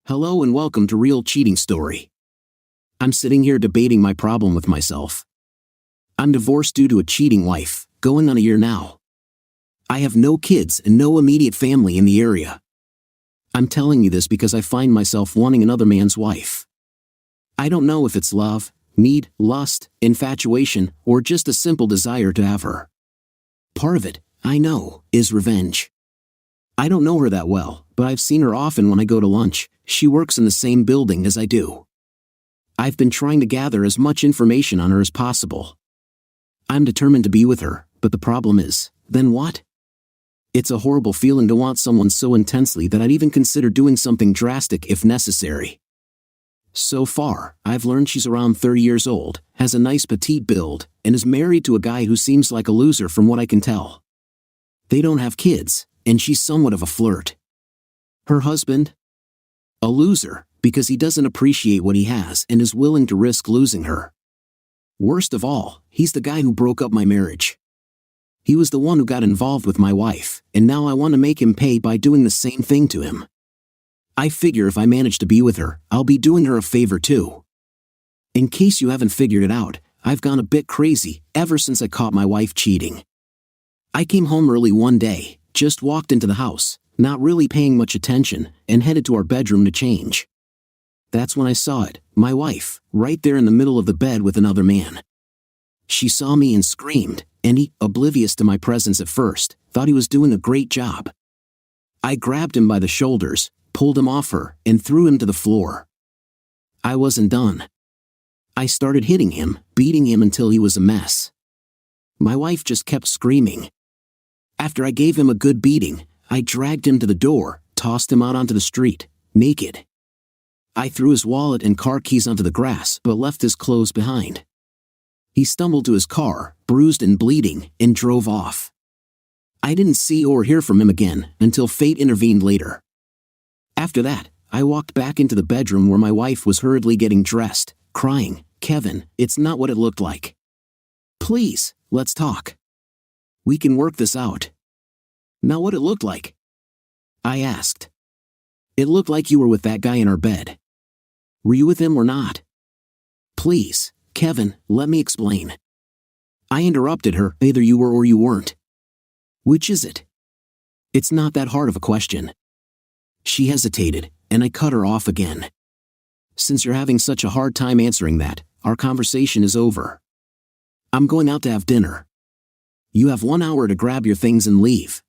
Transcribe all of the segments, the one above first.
Hello and welcome to Real Cheating Story. I'm sitting here debating my problem with myself. I'm divorced due to a cheating wife, going on a year now. I have no kids and no immediate family in the area. I'm telling you this because I find myself wanting another man's wife. I don't know if it's love, need, lust, infatuation, or just a simple desire to have her. Part of it, I know, is revenge. I don't know her that well, but I've seen her often when I go to lunch. She works in the same building as I do. I've been trying to gather as much information on her as possible. I'm determined to be with her, but the problem is, then what? It's a horrible feeling to want someone so intensely that I'd even consider doing something drastic if necessary. So far, I've learned she's around 30 years old, has a nice petite build, and is married to a guy who seems like a loser from what I can tell. They don't have kids, and she's somewhat of a flirt. Her husband? A loser, because he doesn't appreciate what he has and is willing to risk losing her. Worst of all, he's the guy who broke up my marriage. He was the one who got involved with my wife, and now I want to make him pay by doing the same thing to him. I figure if I manage to be with her, I'll be doing her a favor too. In case you haven't figured it out, I've gone a bit crazy ever since I caught my wife cheating. I came home early one day, just walked into the house, not really paying much attention, and headed to our bedroom to change. That's when I saw it, my wife, right there in the middle of the bed with another man. She saw me and screamed, and he, oblivious to my presence at first, thought he was doing a great job. I grabbed him by the shoulders, pulled him off her, and threw him to the floor. I wasn't done. I started hitting him, beating him until he was a mess. My wife just kept screaming. After I gave him a good beating, I dragged him to the door, tossed him out onto the street, naked. I threw his wallet and car keys onto the grass but left his clothes behind. He stumbled to his car, bruised and bleeding, and drove off. I didn't see or hear from him again until fate intervened later. After that, I walked back into the bedroom where my wife was hurriedly getting dressed, crying, "Kevin, it's not what it looked like. Please, let's talk. We can work this out." "Now what it looked like?" I asked. "It looked like you were with that guy in our bed. Were you with him or not?" "Please, Kevin, let me explain." I interrupted her. "Either you were or you weren't. Which is it?" "It's not that hard of a question." She hesitated, and I cut her off again. "Since you're having such a hard time answering that, our conversation is over. I'm going out to have dinner. You have 1 hour to grab your things and leave.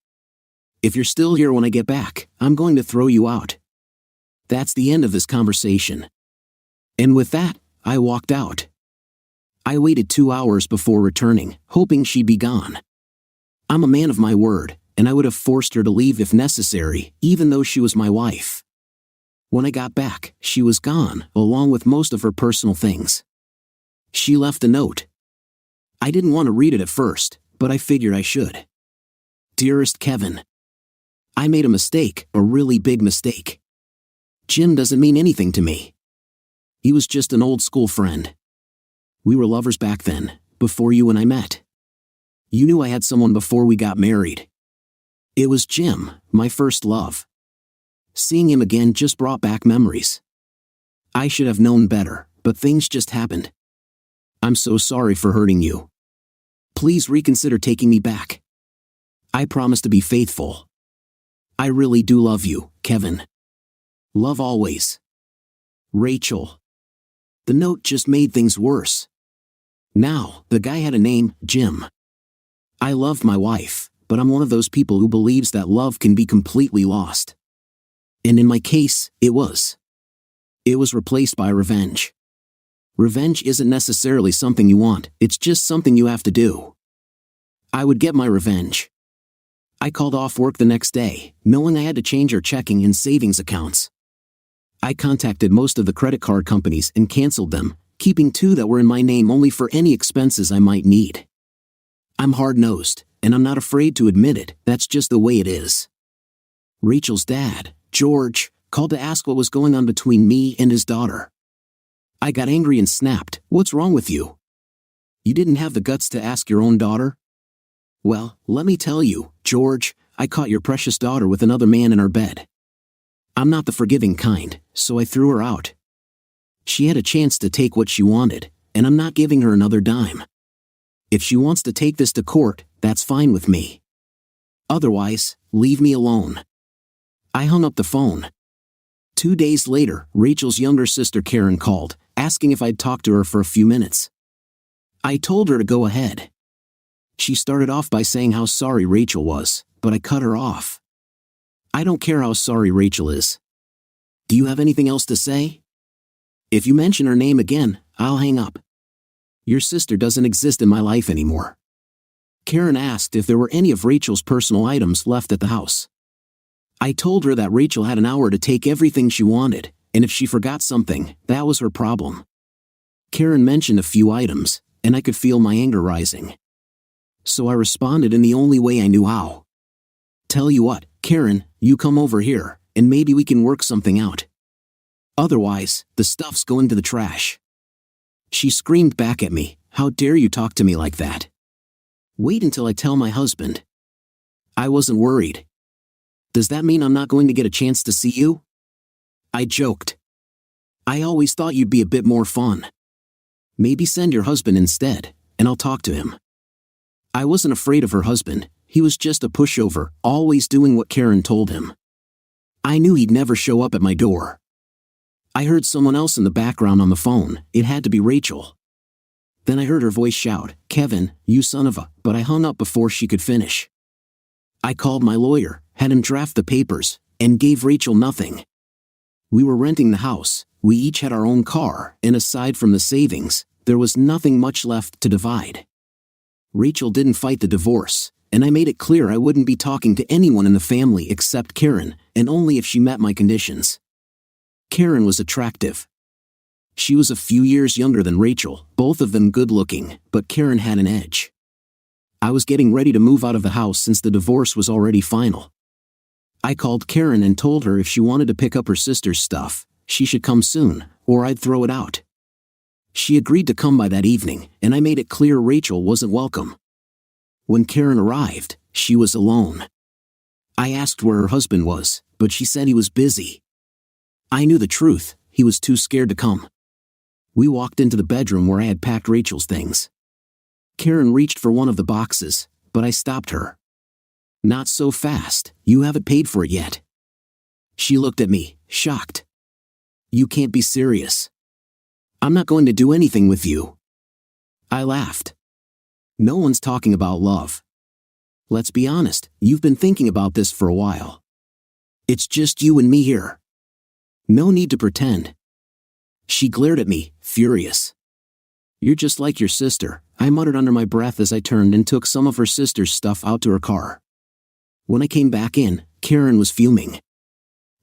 If you're still here when I get back, I'm going to throw you out. That's the end of this conversation." And with that, I walked out. I waited 2 hours before returning, hoping she'd be gone. I'm a man of my word, and I would have forced her to leave if necessary, even though she was my wife. When I got back, she was gone, along with most of her personal things. She left a note. I didn't want to read it at first, but I figured I should. "Dearest Kevin, I made a mistake, a really big mistake. Jim doesn't mean anything to me. He was just an old school friend. We were lovers back then, before you and I met. You knew I had someone before we got married. It was Jim, my first love. Seeing him again just brought back memories. I should have known better, but things just happened. I'm so sorry for hurting you. Please reconsider taking me back. I promise to be faithful. I really do love you, Kevin. Love always. Rachel." The note just made things worse. Now, the guy had a name, Jim. I loved my wife, but I'm one of those people who believes that love can be completely lost. And in my case, it was. It was replaced by revenge. Revenge isn't necessarily something you want, it's just something you have to do. I would get my revenge. I called off work the next day, knowing I had to change our checking and savings accounts. I contacted most of the credit card companies and canceled them, keeping 2 that were in my name only for any expenses I might need. I'm hard-nosed, and I'm not afraid to admit it, that's just the way it is. Rachel's dad, George, called to ask what was going on between me and his daughter. I got angry and snapped, "What's wrong with you? You didn't have the guts to ask your own daughter?" "Well, let me tell you, George, I caught your precious daughter with another man in our bed. I'm not the forgiving kind, so I threw her out. She had a chance to take what she wanted, and I'm not giving her another dime. If she wants to take this to court, that's fine with me. Otherwise, leave me alone. I hung up the phone. 2 days later, Rachel's younger sister Karen called, asking if I'd talk to her for a few minutes. I told her to go ahead. She started off by saying how sorry Rachel was, but I cut her off. I don't care how sorry Rachel is. Do you have anything else to say? If you mention her name again, I'll hang up. Your sister doesn't exist in my life anymore. Karen asked if there were any of Rachel's personal items left at the house. I told her that Rachel had an hour to take everything she wanted, and if she forgot something, that was her problem. Karen mentioned a few items, and I could feel my anger rising. So I responded in the only way I knew how. Tell you what, Karen, you come over here, and maybe we can work something out. Otherwise, the stuff's going to the trash. She screamed back at me, how dare you talk to me like that? Wait until I tell my husband. I wasn't worried. Does that mean I'm not going to get a chance to see you? I joked. I always thought you'd be a bit more fun. Maybe send your husband instead, and I'll talk to him. I wasn't afraid of her husband, he was just a pushover, always doing what Karen told him. I knew he'd never show up at my door. I heard someone else in the background on the phone, it had to be Rachel. Then I heard her voice shout, Kevin, you son of a, but I hung up before she could finish. I called my lawyer, had him draft the papers, and gave Rachel nothing. We were renting the house, we each had our own car, and aside from the savings, there was nothing much left to divide. Rachel didn't fight the divorce, and I made it clear I wouldn't be talking to anyone in the family except Karen, and only if she met my conditions. Karen was attractive. She was a few years younger than Rachel, both of them good-looking, but Karen had an edge. I was getting ready to move out of the house since the divorce was already final. I called Karen and told her if she wanted to pick up her sister's stuff, she should come soon, or I'd throw it out. She agreed to come by that evening, and I made it clear Rachel wasn't welcome. When Karen arrived, she was alone. I asked where her husband was, but she said he was busy. I knew the truth, he was too scared to come. We walked into the bedroom where I had packed Rachel's things. Karen reached for one of the boxes, but I stopped her. Not so fast, you haven't paid for it yet. She looked at me, shocked. You can't be serious. I'm not going to do anything with you. I laughed. No one's talking about love. Let's be honest, you've been thinking about this for a while. It's just you and me here. No need to pretend. She glared at me, furious. You're just like your sister, I muttered under my breath as I turned and took some of her sister's stuff out to her car. When I came back in, Karen was fuming.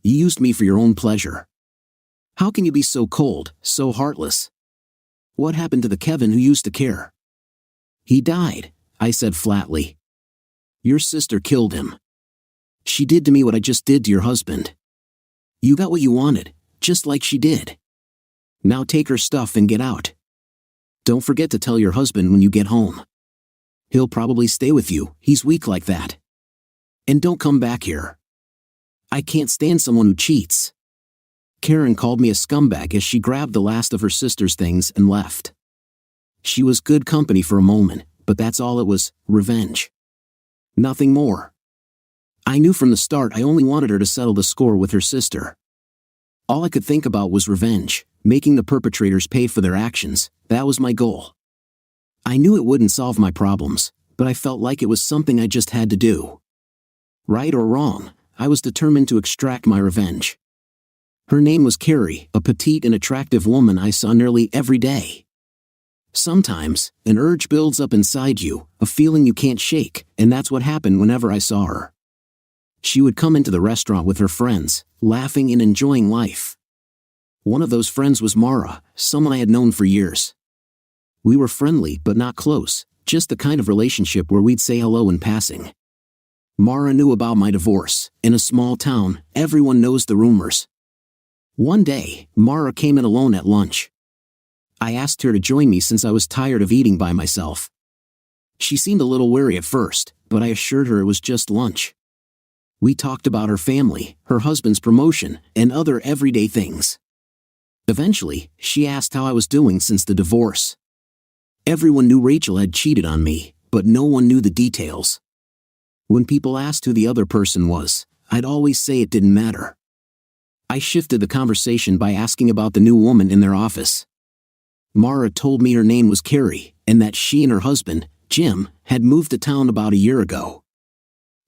You used me for your own pleasure. How can you be so cold, so heartless? What happened to the Kevin who used to care? He died, I said flatly. Your sister killed him. She did to me what I just did to your husband. You got what you wanted, just like she did. Now take her stuff and get out. Don't forget to tell your husband when you get home. He'll probably stay with you, he's weak like that. And don't come back here. I can't stand someone who cheats. Karen called me a scumbag as she grabbed the last of her sister's things and left. She was good company for a moment, but that's all it was, revenge. Nothing more. I knew from the start I only wanted her to settle the score with her sister. All I could think about was revenge, making the perpetrators pay for their actions, that was my goal. I knew it wouldn't solve my problems, but I felt like it was something I just had to do. Right or wrong, I was determined to extract my revenge. Her name was Carrie, a petite and attractive woman I saw nearly every day. Sometimes, an urge builds up inside you, a feeling you can't shake, and that's what happened whenever I saw her. She would come into the restaurant with her friends, laughing and enjoying life. One of those friends was Mara, someone I had known for years. We were friendly but not close, just the kind of relationship where we'd say hello in passing. Mara knew about my divorce. In a small town, everyone knows the rumors. One day, Mara came in alone at lunch. I asked her to join me since I was tired of eating by myself. She seemed a little wary at first, but I assured her it was just lunch. We talked about her family, her husband's promotion, and other everyday things. Eventually, she asked how I was doing since the divorce. Everyone knew Rachel had cheated on me, but no one knew the details. When people asked who the other person was, I'd always say it didn't matter. I shifted the conversation by asking about the new woman in their office. Mara told me her name was Carrie, and that she and her husband, Jim, had moved to town about a year ago.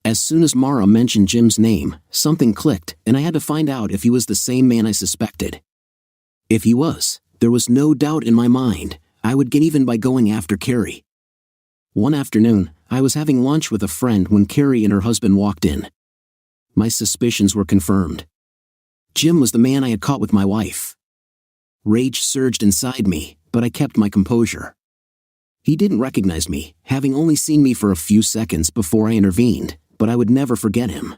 As soon as Mara mentioned Jim's name, something clicked, and I had to find out if he was the same man I suspected. If he was, there was no doubt in my mind, I would get even by going after Carrie. One afternoon, I was having lunch with a friend when Carrie and her husband walked in. My suspicions were confirmed. Jim was the man I had caught with my wife. Rage surged inside me, but I kept my composure. He didn't recognize me, having only seen me for a few seconds before I intervened, but I would never forget him.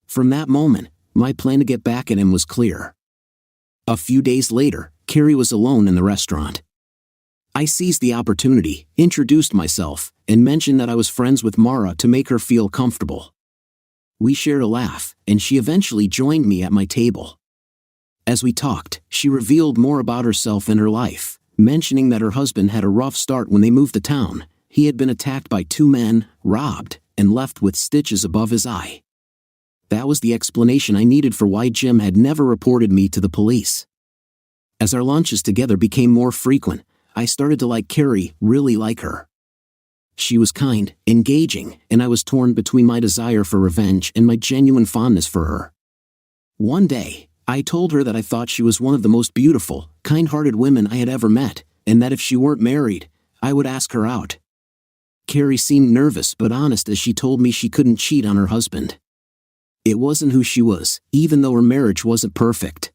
From that moment, my plan to get back at him was clear. A few days later, Carrie was alone in the restaurant. I seized the opportunity, introduced myself, and mentioned that I was friends with Mara to make her feel comfortable. We shared a laugh, and she eventually joined me at my table. As we talked, she revealed more about herself and her life, mentioning that her husband had a rough start when they moved to town. He had been attacked by two men, robbed, and left with stitches above his eye. That was the explanation I needed for why Jim had never reported me to the police. As our lunches together became more frequent, I started to like Carrie, really like her. She was kind, engaging, and I was torn between my desire for revenge and my genuine fondness for her. One day, I told her that I thought she was one of the most beautiful, kind-hearted women I had ever met, and that if she weren't married, I would ask her out. Carrie seemed nervous but honest as she told me she couldn't cheat on her husband. It wasn't who she was, even though her marriage wasn't perfect.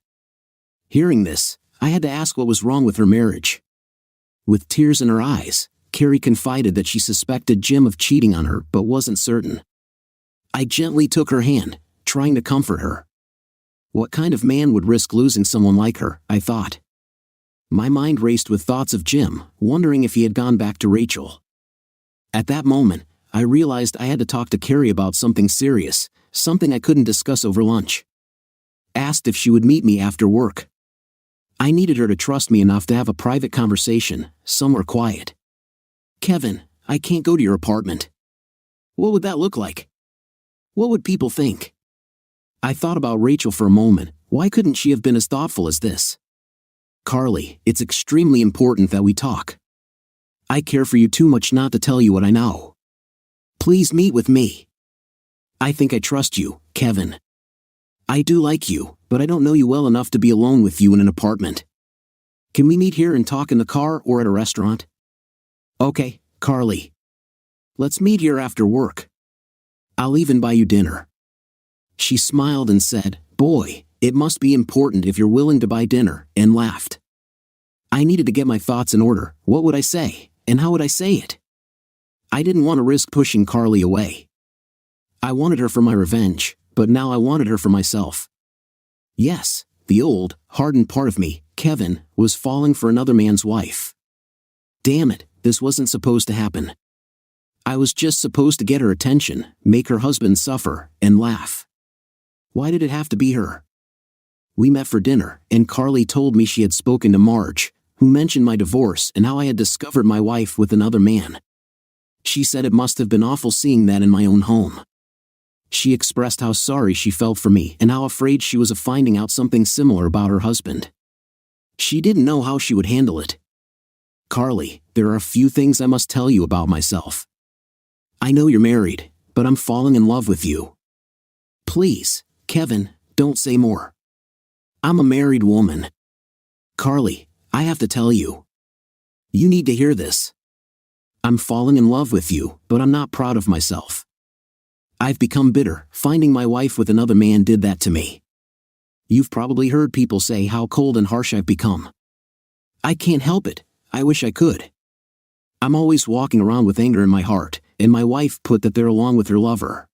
Hearing this, I had to ask what was wrong with her marriage. With tears in her eyes, Carrie confided that she suspected Jim of cheating on her but wasn't certain. I gently took her hand, trying to comfort her. What kind of man would risk losing someone like her, I thought. My mind raced with thoughts of Jim, wondering if he had gone back to Rachel. At that moment, I realized I had to talk to Carrie about something serious, something I couldn't discuss over lunch. Asked if she would meet me after work. I needed her to trust me enough to have a private conversation, somewhere quiet. "Kevin, I can't go to your apartment." "What would that look like? What would people think?" I thought about Rachel for a moment. Why couldn't she have been as thoughtful as this? "Carly, it's extremely important that we talk. I care for you too much not to tell you what I know. Please meet with me. I think I trust you, Kevin. I do like you, but I don't know you well enough to be alone with you in an apartment. Can we meet here and talk in the car or at a restaurant?" "Okay, Carly. Let's meet here after work. I'll even buy you dinner." She smiled and said, "Boy, it must be important if you're willing to buy dinner," and laughed. I needed to get my thoughts in order. What would I say, and how would I say it? I didn't want to risk pushing Carly away. I wanted her for my revenge, but now I wanted her for myself. Yes, the old, hardened part of me, Kevin, was falling for another man's wife. Damn it, this wasn't supposed to happen. I was just supposed to get her attention, make her husband suffer, and laugh. Why did it have to be her? We met for dinner, and Carly told me she had spoken to Marge, who mentioned my divorce and how I had discovered my wife with another man. She said it must have been awful seeing that in my own home. She expressed how sorry she felt for me and how afraid she was of finding out something similar about her husband. She didn't know how she would handle it. "Carly, there are a few things I must tell you about myself. I know you're married, but I'm falling in love with you. Please, Kevin, don't say more. I'm a married woman. Carly, I have to tell you. You need to hear this. I'm falling in love with you, but I'm not proud of myself. I've become bitter. Finding my wife with another man did that to me. You've probably heard people say how cold and harsh I've become. I can't help it. I wish I could. I'm always walking around with anger in my heart, and my wife put that there along with her lover.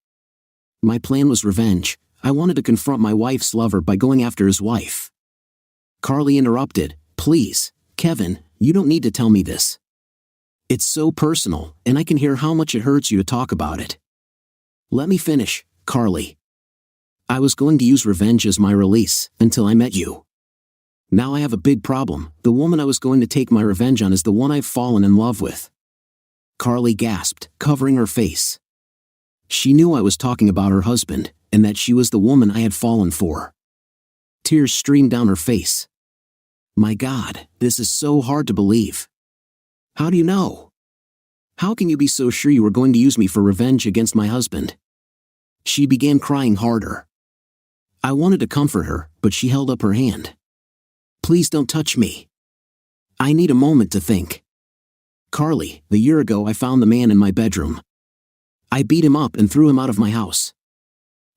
My plan was revenge. I wanted to confront my wife's lover by going after his wife." Carly interrupted, "Please, Kevin, you don't need to tell me this. It's so personal, and I can hear how much it hurts you to talk about it. Let me finish, Carly. I was going to use revenge as my release, until I met you. Now I have a big problem. The woman I was going to take my revenge on is the one I've fallen in love with. Carly gasped, covering her face. She knew I was talking about her husband, and that she was the woman I had fallen for. Tears streamed down her face. My God, this is so hard to believe. How do you know? How can you be so sure you were going to use me for revenge against my husband? She began crying harder. I wanted to comfort her, but she held up her hand. Please don't touch me. I need a moment to think. Carly, a year ago I found the man in my bedroom. I beat him up and threw him out of my house.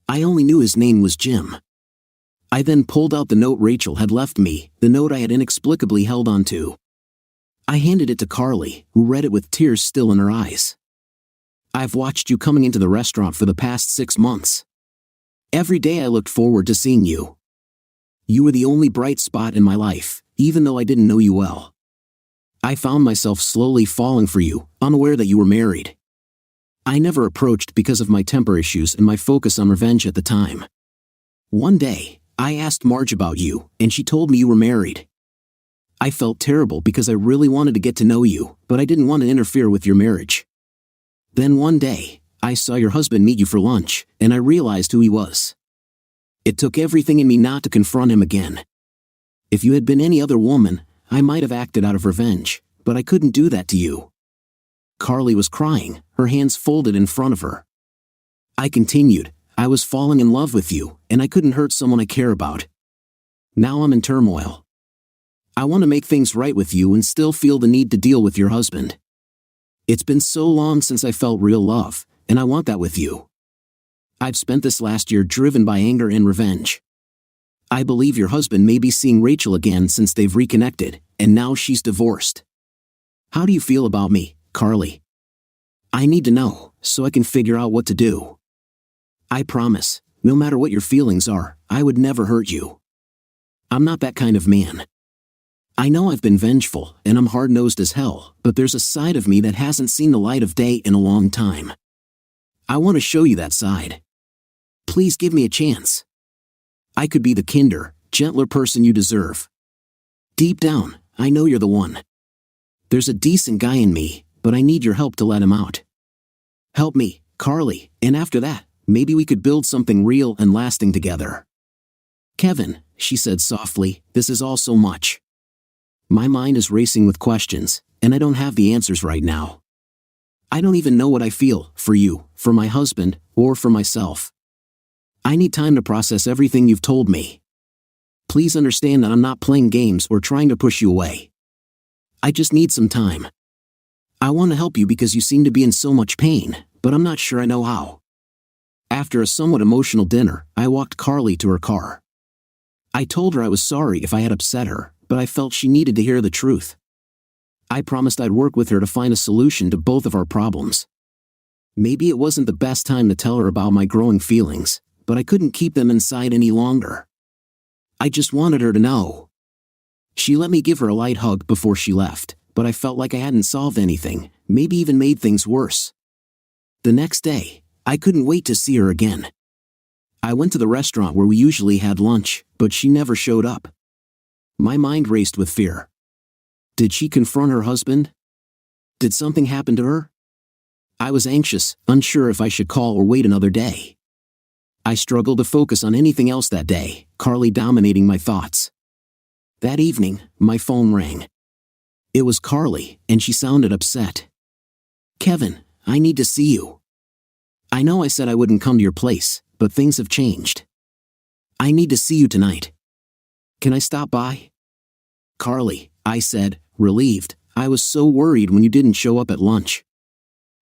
I only knew his name was Jim. I then pulled out the note Rachel had left me, the note I had inexplicably held on to. I handed it to Carly, who read it with tears still in her eyes. I've watched you coming into the restaurant for the past 6 months. Every day I looked forward to seeing you. You were the only bright spot in my life, even though I didn't know you well. I found myself slowly falling for you, unaware that you were married. I never approached because of my temper issues and my focus on revenge at the time. One day, I asked Marge about you, and she told me you were married. I felt terrible because I really wanted to get to know you, but I didn't want to interfere with your marriage. Then one day, I saw your husband meet you for lunch, and I realized who he was. It took everything in me not to confront him again. If you had been any other woman, I might have acted out of revenge, but I couldn't do that to you. Carly was crying, her hands folded in front of her. I continued, I was falling in love with you, and I couldn't hurt someone I care about. Now I'm in turmoil. I want to make things right with you and still feel the need to deal with your husband. It's been so long since I felt real love, and I want that with you. I've spent this last year driven by anger and revenge. I believe your husband may be seeing Rachel again since they've reconnected, and now she's divorced. How do you feel about me, Carly? I need to know, so I can figure out what to do. I promise, no matter what your feelings are, I would never hurt you. I'm not that kind of man. I know I've been vengeful, and I'm hard-nosed as hell, but there's a side of me that hasn't seen the light of day in a long time. I want to show you that side. Please give me a chance. I could be the kinder, gentler person you deserve. Deep down, I know you're the one. There's a decent guy in me, but I need your help to let him out. Help me, Carly, and after that, maybe we could build something real and lasting together. Kevin, she said softly, this is all so much. My mind is racing with questions, and I don't have the answers right now. I don't even know what I feel, for you, for my husband, or for myself. I need time to process everything you've told me. Please understand that I'm not playing games or trying to push you away. I just need some time. I want to help you because you seem to be in so much pain, but I'm not sure I know how. After a somewhat emotional dinner, I walked Carly to her car. I told her I was sorry if I had upset her, but I felt she needed to hear the truth. I promised I'd work with her to find a solution to both of our problems. Maybe it wasn't the best time to tell her about my growing feelings, but I couldn't keep them inside any longer. I just wanted her to know. She let me give her a light hug before she left, but I felt like I hadn't solved anything, maybe even made things worse. The next day, I couldn't wait to see her again. I went to the restaurant where we usually had lunch, but she never showed up. My mind raced with fear. Did she confront her husband? Did something happen to her? I was anxious, unsure if I should call or wait another day. I struggled to focus on anything else that day, Carly dominating my thoughts. That evening, my phone rang. It was Carly, and she sounded upset. Kevin, I need to see you. I know I said I wouldn't come to your place, but things have changed. I need to see you tonight. Can I stop by? Carly, I said, relieved. I was so worried when you didn't show up at lunch.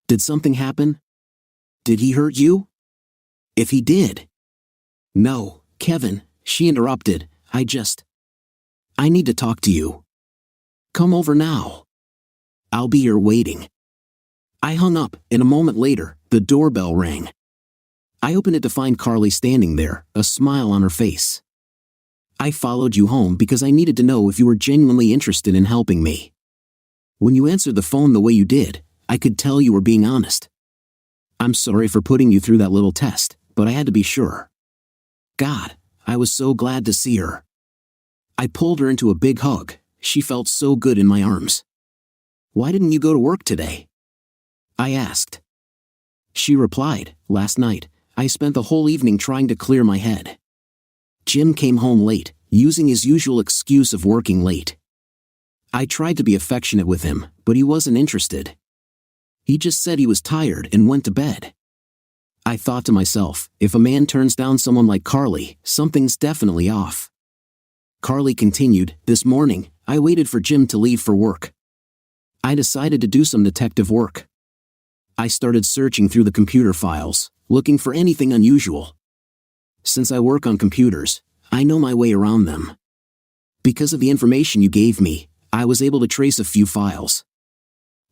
Did something happen? Did he hurt you? If he did. No, Kevin, she interrupted, I need to talk to you. Come over now. I'll be here waiting. I hung up, and a moment later, the doorbell rang. I opened it to find Carly standing there, a smile on her face. I followed you home because I needed to know if you were genuinely interested in helping me. When you answered the phone the way you did, I could tell you were being honest. I'm sorry for putting you through that little test, but I had to be sure. God, I was so glad to see her. I pulled her into a big hug. She felt so good in my arms. "Why didn't you go to work today?" I asked. She replied, "Last night, I spent the whole evening trying to clear my head." Jim came home late, using his usual excuse of working late. I tried to be affectionate with him, but he wasn't interested. He just said he was tired and went to bed. I thought to myself, if a man turns down someone like Carly, something's definitely off. Carly continued, "This morning, I waited for Jim to leave for work. I decided to do some detective work. I started searching through the computer files, looking for anything unusual. Since I work on computers, I know my way around them. Because of the information you gave me, I was able to trace a few files.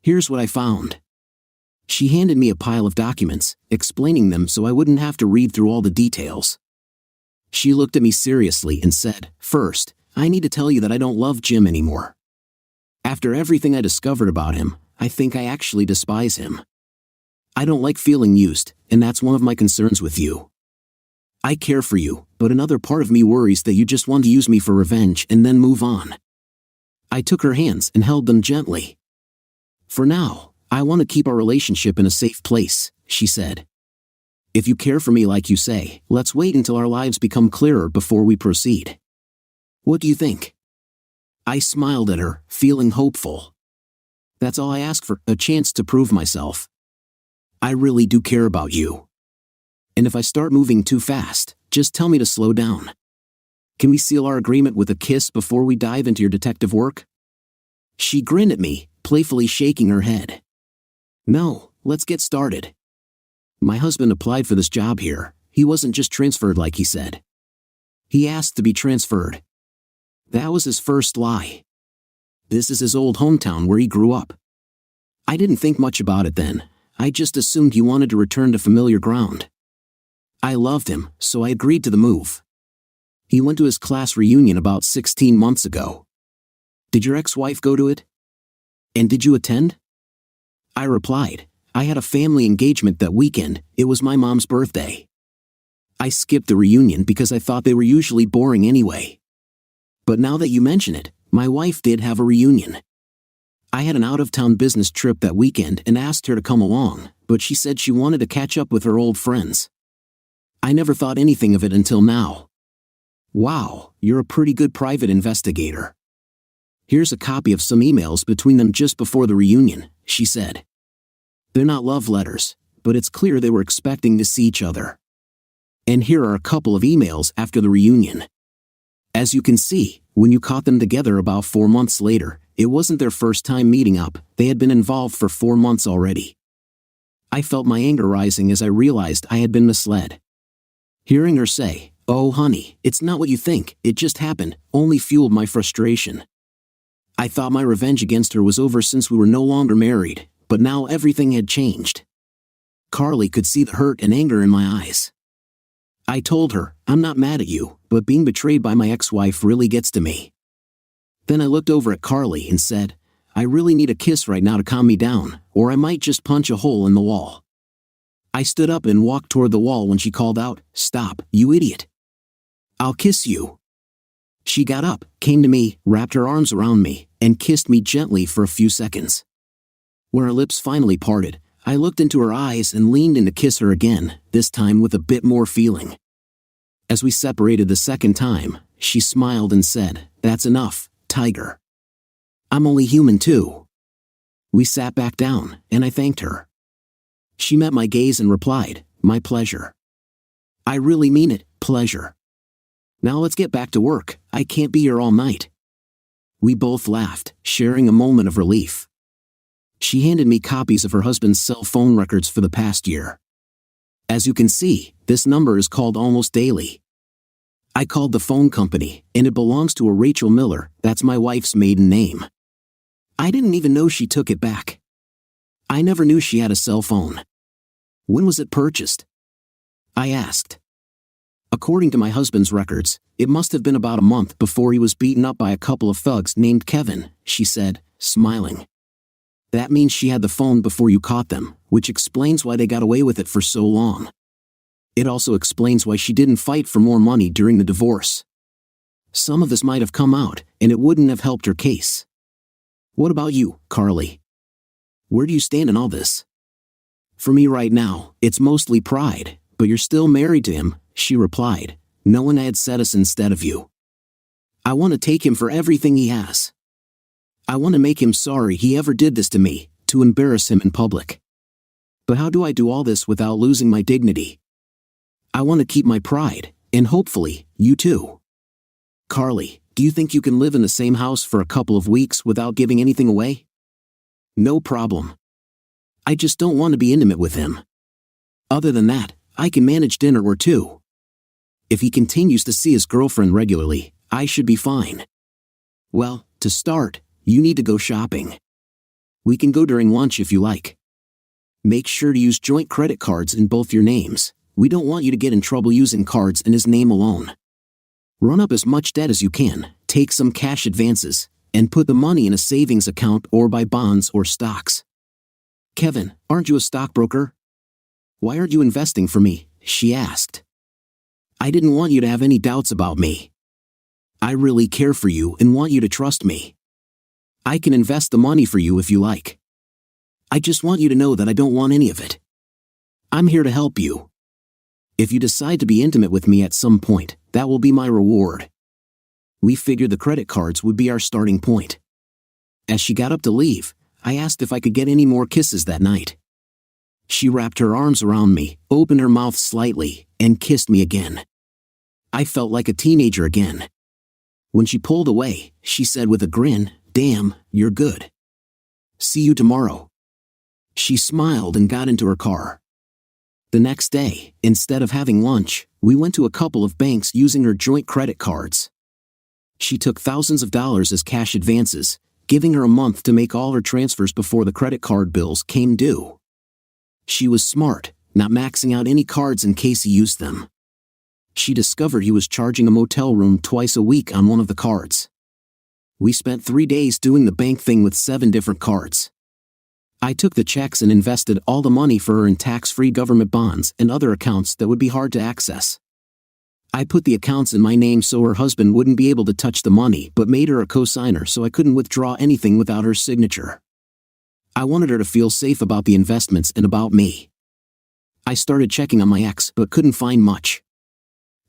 Here's what I found." She handed me a pile of documents, explaining them so I wouldn't have to read through all the details. She looked at me seriously and said, "First, I need to tell you that I don't love Jim anymore. After everything I discovered about him, I think I actually despise him. I don't like feeling used, and that's one of my concerns with you. I care for you, but another part of me worries that you just want to use me for revenge and then move on." I took her hands and held them gently. "For now, I want to keep our relationship in a safe place," she said. "If you care for me like you say, let's wait until our lives become clearer before we proceed. What do you think?" I smiled at her, feeling hopeful. That's all I ask for, a chance to prove myself. I really do care about you. And if I start moving too fast, just tell me to slow down. Can we seal our agreement with a kiss before we dive into your detective work?" She grinned at me, playfully shaking her head. "No, let's get started. My husband applied for this job here. He wasn't just transferred like he said. He asked to be transferred. That was his first lie. This is his old hometown where he grew up. I didn't think much about it then. I just assumed he wanted to return to familiar ground. I loved him, so I agreed to the move. He went to his class reunion about 16 months ago. Did your ex-wife go to it? And did you attend?" I replied, "I had a family engagement that weekend. It was my mom's birthday. I skipped the reunion because I thought they were usually boring anyway. But now that you mention it, my wife did have a reunion. I had an out-of-town business trip that weekend and asked her to come along, but she said she wanted to catch up with her old friends. I never thought anything of it until now." "Wow, you're a pretty good private investigator. Here's a copy of some emails between them just before the reunion," she said. "They're not love letters, but it's clear they were expecting to see each other. And here are a couple of emails after the reunion. As you can see, when you caught them together about 4 months later, it wasn't their first time meeting up, they had been involved for 4 months already." I felt my anger rising as I realized I had been misled. Hearing her say, "Oh honey, it's not what you think, it just happened," only fueled my frustration. I thought my revenge against her was over since we were no longer married, but now everything had changed. Carly could see the hurt and anger in my eyes. I told her, "I'm not mad at you, but being betrayed by my ex-wife really gets to me." Then I looked over at Carly and said, "I really need a kiss right now to calm me down, or I might just punch a hole in the wall." I stood up and walked toward the wall when she called out, "Stop, you idiot. I'll kiss you." She got up, came to me, wrapped her arms around me, and kissed me gently for a few seconds. When our lips finally parted, I looked into her eyes and leaned in to kiss her again, this time with a bit more feeling. As we separated the second time, she smiled and said, "That's enough, Tiger. I'm only human too." We sat back down, and I thanked her. She met my gaze and replied, "My pleasure. I really mean it, pleasure. Now let's get back to work, I can't be here all night." We both laughed, sharing a moment of relief. She handed me copies of her husband's cell phone records for the past year. As you can see, this number is called almost daily. I called the phone company, and it belongs to a Rachel Miller, that's my wife's maiden name. I didn't even know she took it back. I never knew she had a cell phone. When was it purchased? I asked. According to my husband's records, it must have been about a month before he was beaten up by a couple of thugs named Kevin, she said, smiling. That means she had the phone before you caught them, which explains why they got away with it for so long. It also explains why she didn't fight for more money during the divorce. Some of this might have come out, and it wouldn't have helped her case. What about you, Carly? Where do you stand in all this? For me right now, it's mostly pride, but you're still married to him, she replied. No one had said us instead of you. I want to take him for everything he has. I want to make him sorry he ever did this to me, to embarrass him in public. But how do I do all this without losing my dignity? I want to keep my pride, and hopefully, you too. Carly, do you think you can live in the same house for a couple of weeks without giving anything away? No problem. I just don't want to be intimate with him. Other than that, I can manage dinner or two. If he continues to see his girlfriend regularly, I should be fine. Well, to start, you need to go shopping. We can go during lunch if you like. Make sure to use joint credit cards in both your names. We don't want you to get in trouble using cards in his name alone. Run up as much debt as you can, take some cash advances, and put the money in a savings account or buy bonds or stocks. Kevin, aren't you a stockbroker? Why aren't you investing for me? She asked. I didn't want you to have any doubts about me. I really care for you and want you to trust me. I can invest the money for you if you like. I just want you to know that I don't want any of it. I'm here to help you. If you decide to be intimate with me at some point, that will be my reward. We figured the credit cards would be our starting point. As she got up to leave, I asked if I could get any more kisses that night. She wrapped her arms around me, opened her mouth slightly, and kissed me again. I felt like a teenager again. When she pulled away, she said with a grin, "Damn, you're good. See you tomorrow." She smiled and got into her car. The next day, instead of having lunch, we went to a couple of banks using her joint credit cards. She took thousands of dollars as cash advances, giving her a month to make all her transfers before the credit card bills came due. She was smart, not maxing out any cards in case he used them. She discovered he was charging a motel room twice a week on one of the cards. We spent 3 days doing the bank thing with 7 different cards. I took the checks and invested all the money for her in tax-free government bonds and other accounts that would be hard to access. I put the accounts in my name so her husband wouldn't be able to touch the money, but made her a co-signer so I couldn't withdraw anything without her signature. I wanted her to feel safe about the investments and about me. I started checking on my ex but couldn't find much.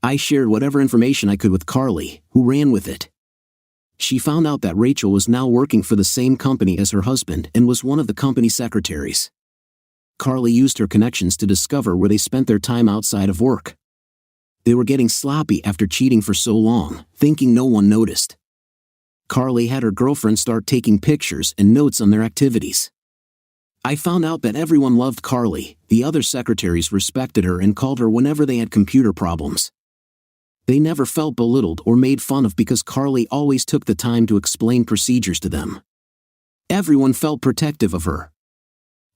I shared whatever information I could with Carly, who ran with it. She found out that Rachel was now working for the same company as her husband and was one of the company secretaries. Carly used her connections to discover where they spent their time outside of work. They were getting sloppy after cheating for so long, thinking no one noticed. Carly had her girlfriend start taking pictures and notes on their activities. I found out that everyone loved Carly, the other secretaries respected her and called her whenever they had computer problems. They never felt belittled or made fun of because Carly always took the time to explain procedures to them. Everyone felt protective of her.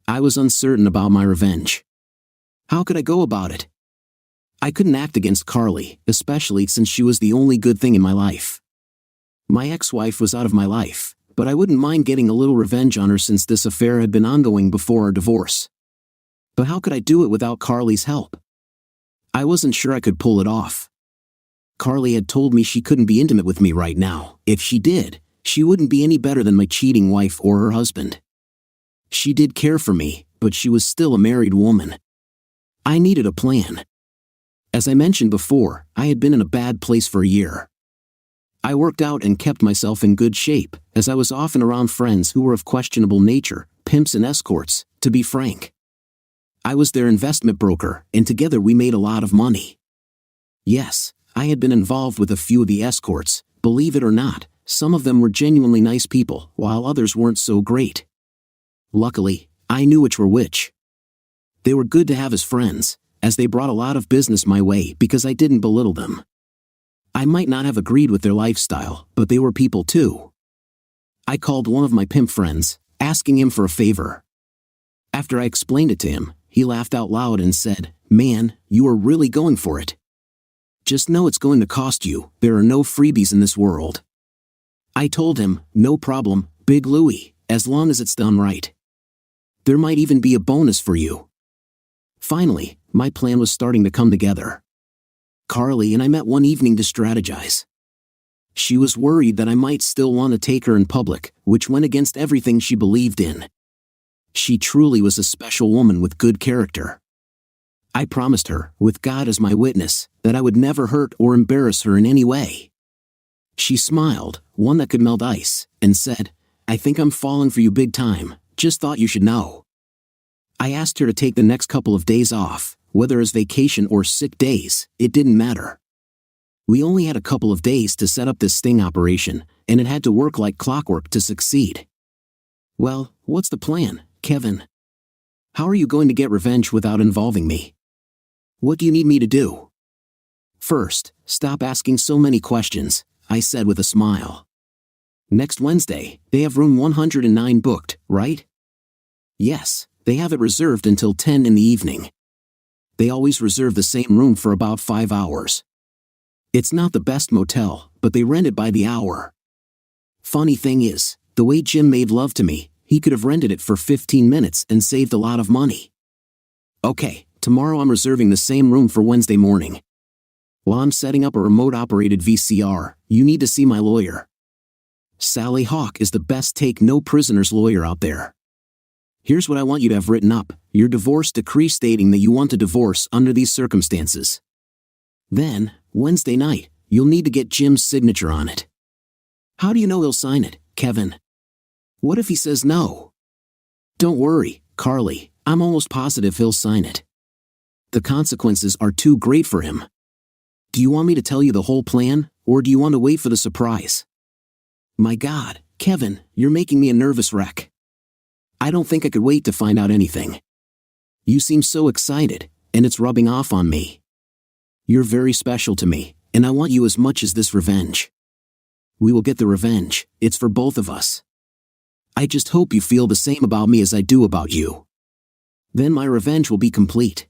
I was uncertain about my revenge. How could I go about it? I couldn't act against Carly, especially since she was the only good thing in my life. My ex-wife was out of my life, but I wouldn't mind getting a little revenge on her since this affair had been ongoing before our divorce. But how could I do it without Carly's help? I wasn't sure I could pull it off. Carly had told me she couldn't be intimate with me right now. If she did, she wouldn't be any better than my cheating wife or her husband. She did care for me, but she was still a married woman. I needed a plan. As I mentioned before, I had been in a bad place for a year. I worked out and kept myself in good shape, as I was often around friends who were of questionable nature, pimps and escorts, to be frank. I was their investment broker, and together we made a lot of money. Yes, I had been involved with a few of the escorts. Believe it or not, some of them were genuinely nice people, while others weren't so great. Luckily, I knew which were which. They were good to have as friends, as they brought a lot of business my way because I didn't belittle them. I might not have agreed with their lifestyle, but they were people too. I called one of my pimp friends, asking him for a favor. After I explained it to him, he laughed out loud and said, "Man, you are really going for it. Just know it's going to cost you. There are no freebies in this world." I told him, "No problem, Big Louie, as long as it's done right. There might even be a bonus for you." Finally, my plan was starting to come together. Carly and I met one evening to strategize. She was worried that I might still want to take her in public, which went against everything she believed in. She truly was a special woman with good character. I promised her, with God as my witness, that I would never hurt or embarrass her in any way. She smiled, one that could melt ice, and said, "I think I'm falling for you big time, just thought you should know." I asked her to take the next couple of days off, whether as vacation or sick days, it didn't matter. We only had a couple of days to set up this sting operation, and it had to work like clockwork to succeed. "Well, what's the plan, Kevin? How are you going to get revenge without involving me? What do you need me to do?" "First, stop asking so many questions," I said with a smile. "Next Wednesday, they have room 109 booked, right?" "Yes, they have it reserved until 10 in the evening. They always reserve the same room for about 5 hours. It's not the best motel, but they rent it by the hour. Funny thing is, the way Jim made love to me, he could have rented it for 15 minutes and saved a lot of money." "Okay, tomorrow I'm reserving the same room for Wednesday morning. While I'm setting up a remote-operated VCR, you need to see my lawyer. Sally Hawk is the best take-no-prisoners lawyer out there. Here's what I want you to have written up, your divorce decree stating that you want a divorce under these circumstances. Then, Wednesday night, you'll need to get Jim's signature on it." "How do you know he'll sign it, Kevin? What if he says no?" "Don't worry, Carly, I'm almost positive he'll sign it. The consequences are too great for him. Do you want me to tell you the whole plan, or do you want to wait for the surprise?" "My God, Kevin, you're making me a nervous wreck. I don't think I could wait to find out anything. You seem so excited, and it's rubbing off on me. You're very special to me, and I want you as much as this revenge. We will get the revenge, it's for both of us. I just hope you feel the same about me as I do about you. Then my revenge will be complete."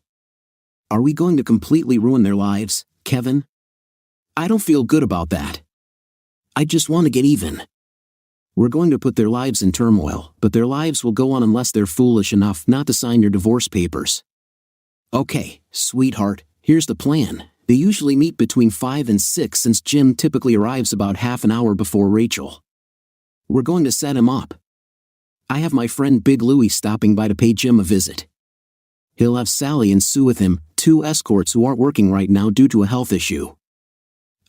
"Are we going to completely ruin their lives, Kevin? I don't feel good about that. I just want to get even. We're going to put their lives in turmoil, but their lives will go on unless they're foolish enough not to sign your divorce papers. Okay, sweetheart, here's the plan. They usually meet between 5 and 6 since Jim typically arrives about half an hour before Rachel. We're going to set him up. I have my friend Big Louie stopping by to pay Jim a visit. He'll have Sally and Sue with him, 2 escorts who aren't working right now due to a health issue.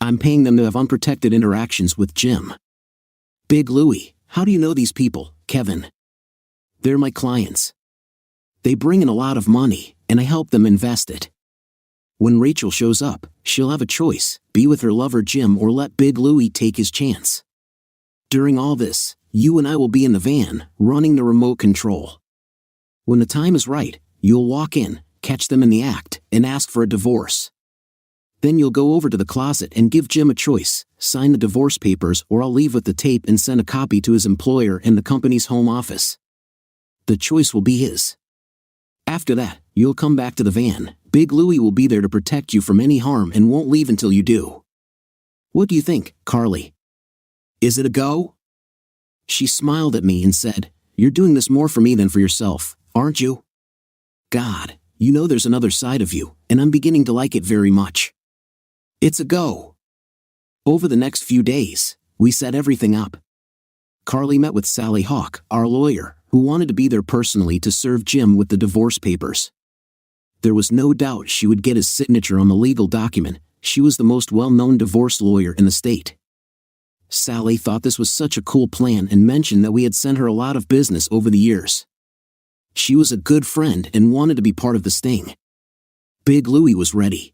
I'm paying them to have unprotected interactions with Jim." "Big Louie, how do you know these people, Kevin?" "They're my clients. They bring in a lot of money, and I help them invest it. When Rachel shows up, she'll have a choice, be with her lover Jim or let Big Louie take his chance. During all this, you and I will be in the van, running the remote control. When the time is right, you'll walk in, catch them in the act, and ask for a divorce. Then you'll go over to the closet and give Jim a choice, sign the divorce papers or I'll leave with the tape and send a copy to his employer and the company's home office. The choice will be his. After that, you'll come back to the van. Big Louie will be there to protect you from any harm and won't leave until you do. What do you think, Carly? Is it a go?" She smiled at me and said, "You're doing this more for me than for yourself, aren't you? God, you know there's another side of you, and I'm beginning to like it very much. It's a go." Over the next few days, we set everything up. Carly met with Sally Hawk, our lawyer, who wanted to be there personally to serve Jim with the divorce papers. There was no doubt she would get his signature on the legal document. She was the most well-known divorce lawyer in the state. Sally thought this was such a cool plan and mentioned that we had sent her a lot of business over the years. She was a good friend and wanted to be part of the sting. Big Louie was ready.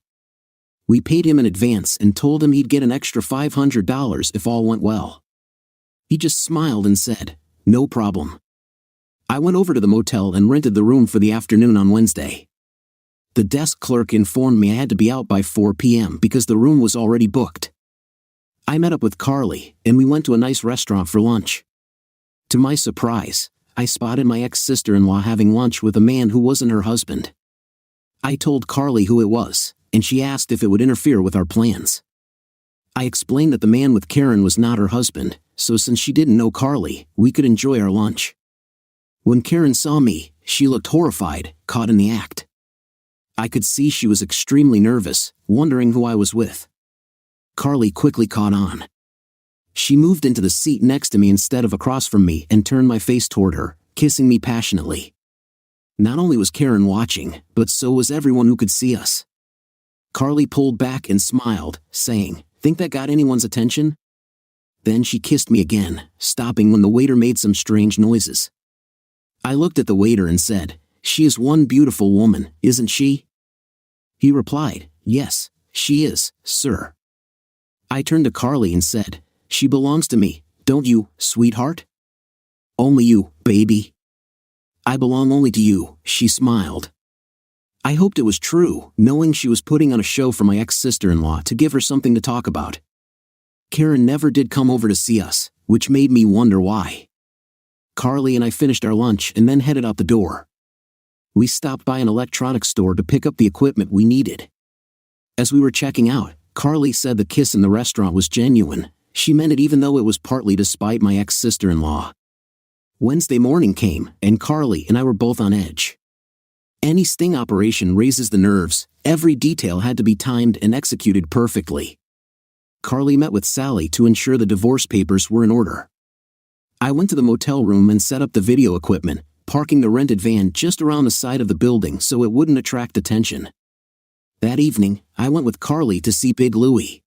We paid him in advance and told him he'd get an extra $500 if all went well. He just smiled and said, "No problem." I went over to the motel and rented the room for the afternoon on Wednesday. The desk clerk informed me I had to be out by 4 p.m. because the room was already booked. I met up with Carly, and we went to a nice restaurant for lunch. To my surprise, I spotted my ex-sister-in-law having lunch with a man who wasn't her husband. I told Carly who it was, and she asked if it would interfere with our plans. I explained that the man with Karen was not her husband, so since she didn't know Carly, we could enjoy our lunch. When Karen saw me, she looked horrified, caught in the act. I could see she was extremely nervous, wondering who I was with. Carly quickly caught on. She moved into the seat next to me instead of across from me and turned my face toward her, kissing me passionately. Not only was Karen watching, but so was everyone who could see us. Carly pulled back and smiled, saying, "Think that got anyone's attention?" Then she kissed me again, stopping when the waiter made some strange noises. I looked at the waiter and said, "She is one beautiful woman, isn't she?" He replied, "Yes, she is, sir." I turned to Carly and said, "She belongs to me, don't you, sweetheart?" "Only you, baby." "I belong only to you," she smiled. I hoped it was true, knowing she was putting on a show for my ex-sister-in-law to give her something to talk about. Karen never did come over to see us, which made me wonder why. Carly and I finished our lunch and then headed out the door. We stopped by an electronics store to pick up the equipment we needed. As we were checking out, Carly said the kiss in the restaurant was genuine. She meant it even though it was partly to spite my ex-sister-in-law. Wednesday morning came, and Carly and I were both on edge. Any sting operation raises the nerves. Every detail had to be timed and executed perfectly. Carly met with Sally to ensure the divorce papers were in order. I went to the motel room and set up the video equipment, parking the rented van just around the side of the building so it wouldn't attract attention. That evening, I went with Carly to see Big Louie.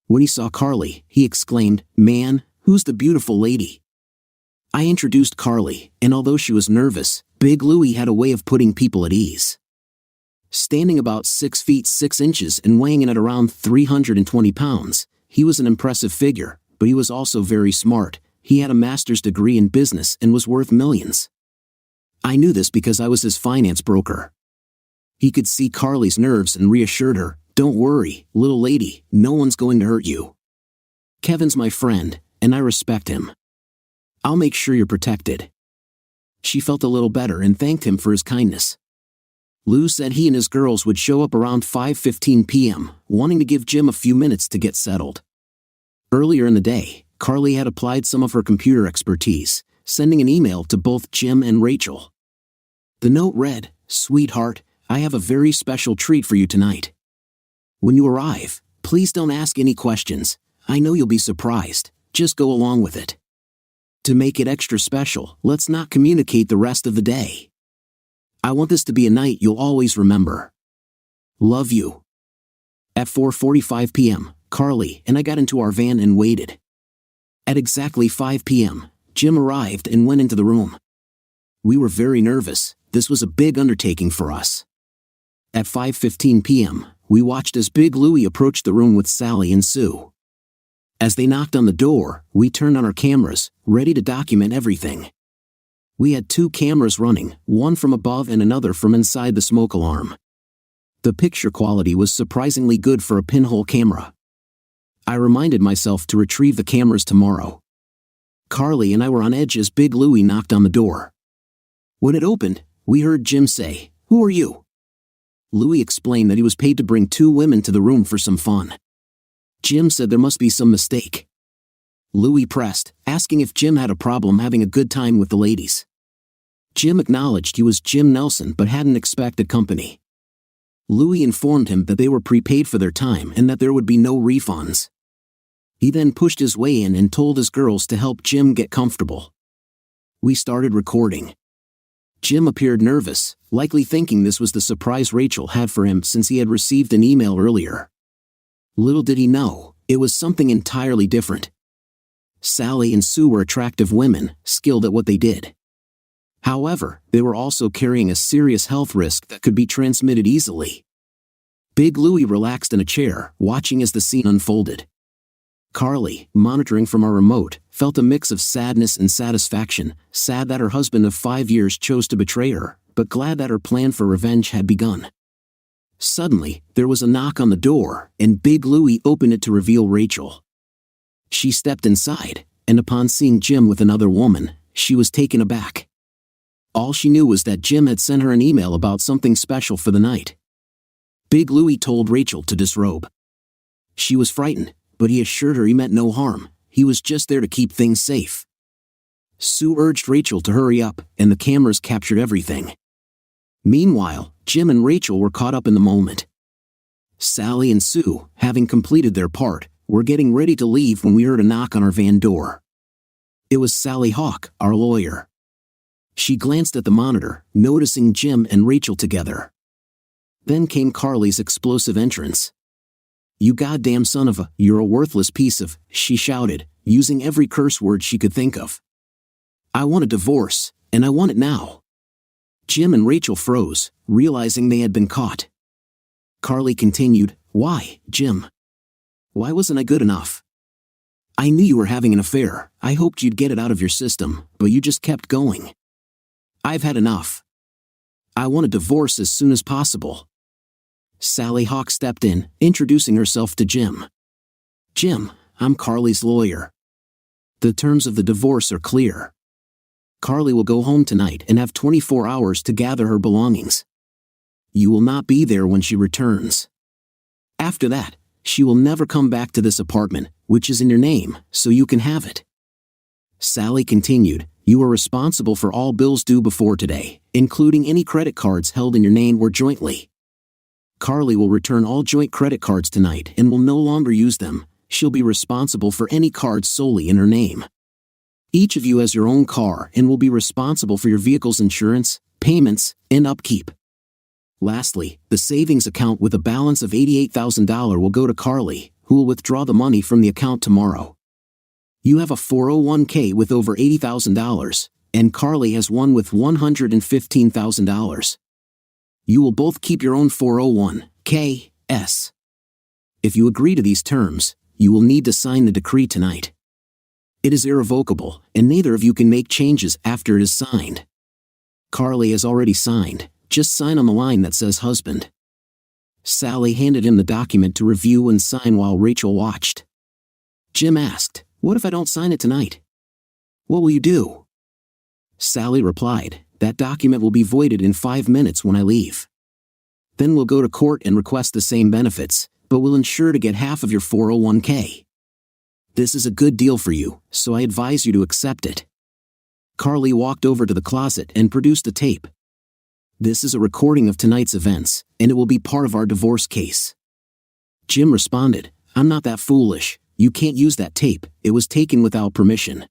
When he saw Carly, he exclaimed, "Man, who's the beautiful lady?" I introduced Carly, and although she was nervous, Big Louie had a way of putting people at ease. Standing about 6 feet 6 inches and weighing in at around 320 pounds, he was an impressive figure, but he was also very smart. He had a master's degree in business and was worth millions. I knew this because I was his finance broker. He could see Carly's nerves and reassured her, "Don't worry, little lady, no one's going to hurt you. Kevin's my friend, and I respect him. I'll make sure you're protected." She felt a little better and thanked him for his kindness. Lou said he and his girls would show up around 5:15 p.m., wanting to give Jim a few minutes to get settled. Earlier in the day, Carly had applied some of her computer expertise, sending an email to both Jim and Rachel. The note read, "Sweetheart, I have a very special treat for you tonight. When you arrive, please don't ask any questions. I know you'll be surprised, just go along with it. To make it extra special, let's not communicate the rest of the day. I want this to be a night you'll always remember. Love you." At 4:45 p.m., Carly and I got into our van and waited. At exactly 5 p.m., Jim arrived and went into the room. We were very nervous. This was a big undertaking for us. At 5:15 p.m., we watched as Big Louie approached the room with Sally and Sue. As they knocked on the door, we turned on our cameras, ready to document everything. We had 2 cameras running, one from above and another from inside the smoke alarm. The picture quality was surprisingly good for a pinhole camera. I reminded myself to retrieve the cameras tomorrow. Carly and I were on edge as Big Louie knocked on the door. When it opened, we heard Jim say, "Who are you?" Louie explained that he was paid to bring 2 women to the room for some fun. Jim said there must be some mistake. Louie pressed, asking if Jim had a problem having a good time with the ladies. Jim acknowledged he was Jim Nelson but hadn't expected company. Louie informed him that they were prepaid for their time and that there would be no refunds. He then pushed his way in and told his girls to help Jim get comfortable. We started recording. Jim appeared nervous, likely thinking this was the surprise Rachel had for him since he had received an email earlier. Little did he know, it was something entirely different. Sally and Sue were attractive women, skilled at what they did. However, they were also carrying a serious health risk that could be transmitted easily. Big Louie relaxed in a chair, watching as the scene unfolded. Carly, monitoring from our remote, felt a mix of sadness and satisfaction, sad that her husband of 5 years chose to betray her, but glad that her plan for revenge had begun. Suddenly, there was a knock on the door, and Big Louie opened it to reveal Rachel. She stepped inside, and upon seeing Jim with another woman, she was taken aback. All she knew was that Jim had sent her an email about something special for the night. Big Louie told Rachel to disrobe. She was frightened, but he assured her he meant no harm, he was just there to keep things safe. Sue urged Rachel to hurry up, and the cameras captured everything. Meanwhile, Jim and Rachel were caught up in the moment. Sally and Sue, having completed their part, were getting ready to leave when we heard a knock on our van door. It was Sally Hawk, our lawyer. She glanced at the monitor, noticing Jim and Rachel together. Then came Carly's explosive entrance. "You goddamn son of a, you're a worthless piece of," she shouted, using every curse word she could think of. "I want a divorce, and I want it now." Jim and Rachel froze, realizing they had been caught. Carly continued, "Why, Jim? Why wasn't I good enough? I knew you were having an affair. I hoped you'd get it out of your system, but you just kept going. I've had enough. I want a divorce as soon as possible." Sally Hawk stepped in, introducing herself to Jim. "Jim, I'm Carly's lawyer. The terms of the divorce are clear. Carly will go home tonight and have 24 hours to gather her belongings. You will not be there when she returns. After that, she will never come back to this apartment, which is in your name, so you can have it." Sally continued, "You are responsible for all bills due before today, including any credit cards held in your name or jointly. Carly will return all joint credit cards tonight and will no longer use them. She'll be responsible for any cards solely in her name. Each of you has your own car and will be responsible for your vehicle's insurance, payments, and upkeep. Lastly, the savings account with a balance of $88,000 will go to Carly, who will withdraw the money from the account tomorrow. You have a 401k with over $80,000, and Carly has one with $115,000. You will both keep your own 401k(s). If you agree to these terms, you will need to sign the decree tonight. It is irrevocable, and neither of you can make changes after it is signed. Carly has already signed. Just sign on the line that says husband." Sally handed him the document to review and sign while Rachel watched. Jim asked, "What if I don't sign it tonight? What will you do?" Sally replied, "That document will be voided in 5 minutes when I leave. Then we'll go to court and request the same benefits, but we'll ensure to get half of your 401k. This is a good deal for you, so I advise you to accept it." Carly walked over to the closet and produced a tape. "This is a recording of tonight's events, and it will be part of our divorce case." Jim responded, "I'm not that foolish. You can't use that tape. It was taken without permission."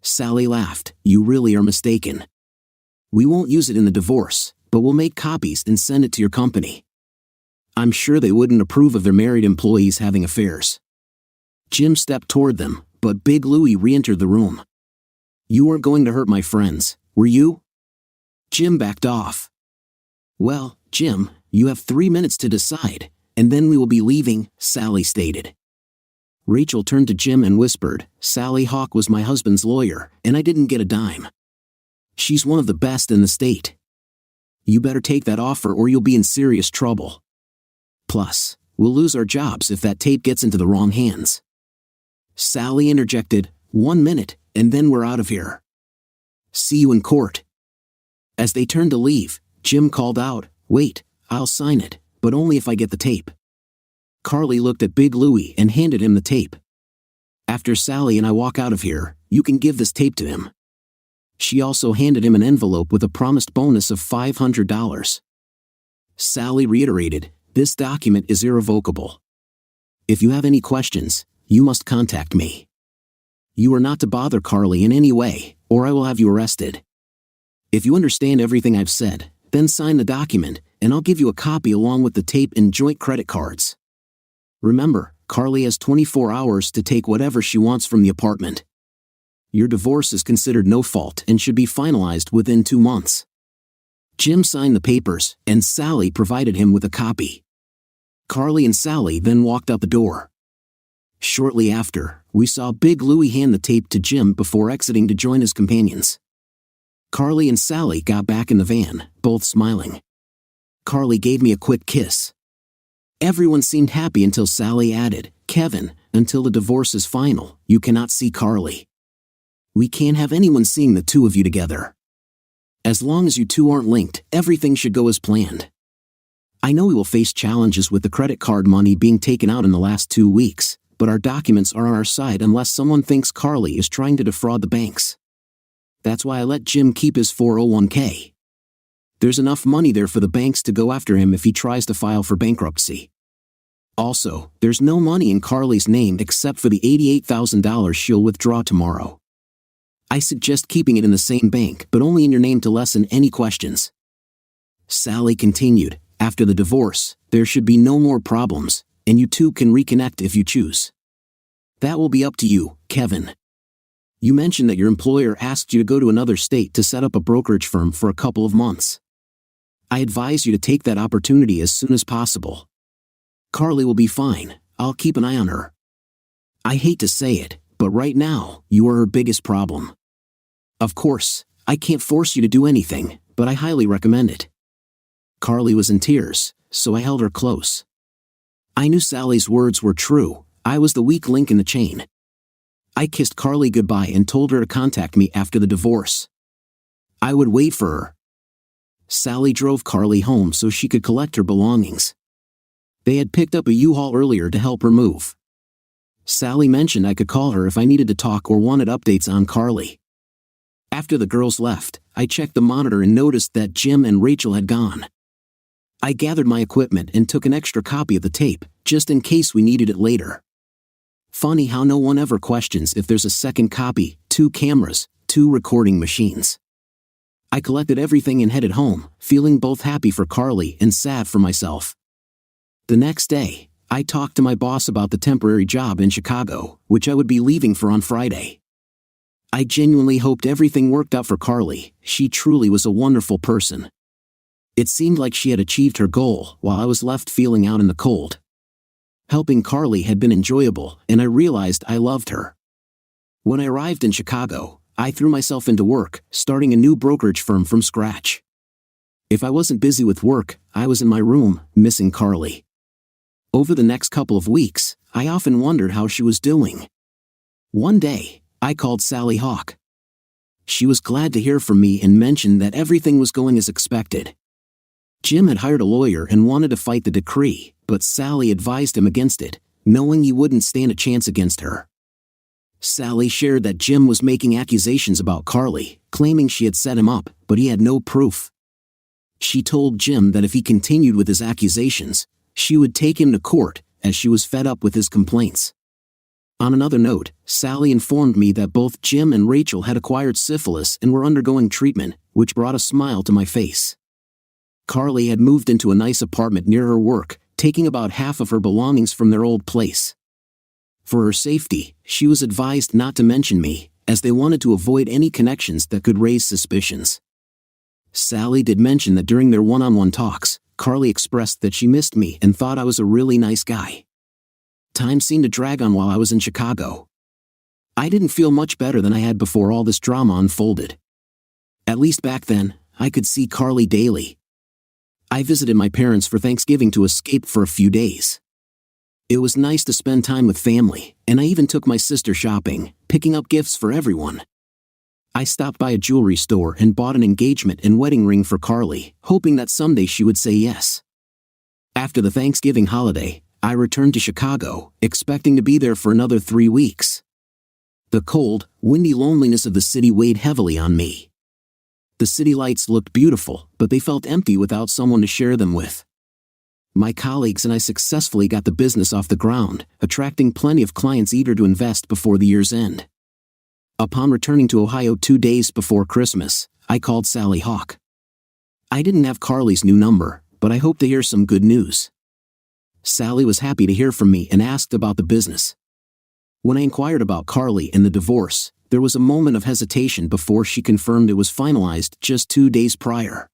Sally laughed, "You really are mistaken. We won't use it in the divorce, but we'll make copies and send it to your company. I'm sure they wouldn't approve of their married employees having affairs." Jim stepped toward them, but Big Louie re-entered the room. "You weren't going to hurt my friends, were you?" Jim backed off. "Well, Jim, you have 3 minutes to decide, and then we will be leaving," Sally stated. Rachel turned to Jim and whispered, "Sally Hawk was my husband's lawyer, and I didn't get a dime. She's one of the best in the state. You better take that offer or you'll be in serious trouble. Plus, we'll lose our jobs if that tape gets into the wrong hands." Sally interjected, "1 minute, and then we're out of here. See you in court." As they turned to leave, Jim called out, "Wait, I'll sign it, but only if I get the tape." Carly looked at Big Louie and handed him the tape. "After Sally and I walk out of here, you can give this tape to him." She also handed him an envelope with a promised bonus of $500. Sally reiterated, "This document is irrevocable. If you have any questions, you must contact me. You are not to bother Carly in any way, or I will have you arrested. If you understand everything I've said, then sign the document, and I'll give you a copy along with the tape and joint credit cards. Remember, Carly has 24 hours to take whatever she wants from the apartment. Your divorce is considered no fault and should be finalized within 2 months." Jim signed the papers, and Sally provided him with a copy. Carly and Sally then walked out the door. Shortly after, we saw Big Louie hand the tape to Jim before exiting to join his companions. Carly and Sally got back in the van, both smiling. Carly gave me a quick kiss. Everyone seemed happy until Sally added, "Kevin, until the divorce is final, you cannot see Carly. We can't have anyone seeing the two of you together. As long as you two aren't linked, everything should go as planned. I know we will face challenges with the credit card money being taken out in the last 2 weeks, but our documents are on our side unless someone thinks Carly is trying to defraud the banks. That's why I let Jim keep his 401k. There's enough money there for the banks to go after him if he tries to file for bankruptcy. Also, there's no money in Carly's name except for the $88,000 she'll withdraw tomorrow. I suggest keeping it in the same bank, but only in your name to lessen any questions. Sally continued, after the divorce, there should be no more problems, and you two can reconnect if you choose. That will be up to you, Kevin. You mentioned that your employer asked you to go to another state to set up a brokerage firm for a couple of months. I advise you to take that opportunity as soon as possible. Carly will be fine. I'll keep an eye on her. I hate to say it, but right now, you are her biggest problem. Of course, I can't force you to do anything, but I highly recommend it. Carly was in tears, so I held her close. I knew Sally's words were true. I was the weak link in the chain. I kissed Carly goodbye and told her to contact me after the divorce. I would wait for her. Sally drove Carly home so she could collect her belongings. They had picked up a U-Haul earlier to help her move. Sally mentioned I could call her if I needed to talk or wanted updates on Carly. After the girls left, I checked the monitor and noticed that Jim and Rachel had gone. I gathered my equipment and took an extra copy of the tape, just in case we needed it later. Funny how no one ever questions if there's a second copy, 2 cameras, 2 recording machines. I collected everything and headed home, feeling both happy for Carly and sad for myself. The next day, I talked to my boss about the temporary job in Chicago, which I would be leaving for on Friday. I genuinely hoped everything worked out for Carly. She truly was a wonderful person. It seemed like she had achieved her goal while I was left feeling out in the cold. Helping Carly had been enjoyable, and I realized I loved her. When I arrived in Chicago, I threw myself into work, starting a new brokerage firm from scratch. If I wasn't busy with work, I was in my room, missing Carly. Over the next couple of weeks, I often wondered how she was doing. One day, I called Sally Hawk. She was glad to hear from me and mentioned that everything was going as expected. Jim had hired a lawyer and wanted to fight the decree, but Sally advised him against it, knowing he wouldn't stand a chance against her. Sally shared that Jim was making accusations about Carly, claiming she had set him up, but he had no proof. She told Jim that if he continued with his accusations, she would take him to court, as she was fed up with his complaints. On another note, Sally informed me that both Jim and Rachel had acquired syphilis and were undergoing treatment, which brought a smile to my face. Carly had moved into a nice apartment near her work, taking about half of her belongings from their old place. For her safety, she was advised not to mention me, as they wanted to avoid any connections that could raise suspicions. Sally did mention that during their one-on-one talks, Carly expressed that she missed me and thought I was a really nice guy. Time seemed to drag on while I was in Chicago. I didn't feel much better than I had before all this drama unfolded. At least back then, I could see Carly daily. I visited my parents for Thanksgiving to escape for a few days. It was nice to spend time with family, and I even took my sister shopping, picking up gifts for everyone. I stopped by a jewelry store and bought an engagement and wedding ring for Carly, hoping that someday she would say yes. After the Thanksgiving holiday, I returned to Chicago, expecting to be there for another 3 weeks. The cold, windy loneliness of the city weighed heavily on me. The city lights looked beautiful, but they felt empty without someone to share them with. My colleagues and I successfully got the business off the ground, attracting plenty of clients eager to invest before the year's end. Upon returning to Ohio 2 days before Christmas, I called Sally Hawk. I didn't have Carly's new number, but I hoped to hear some good news. Sally was happy to hear from me and asked about the business. When I inquired about Carly and the divorce, there was a moment of hesitation before she confirmed it was finalized just 2 days prior.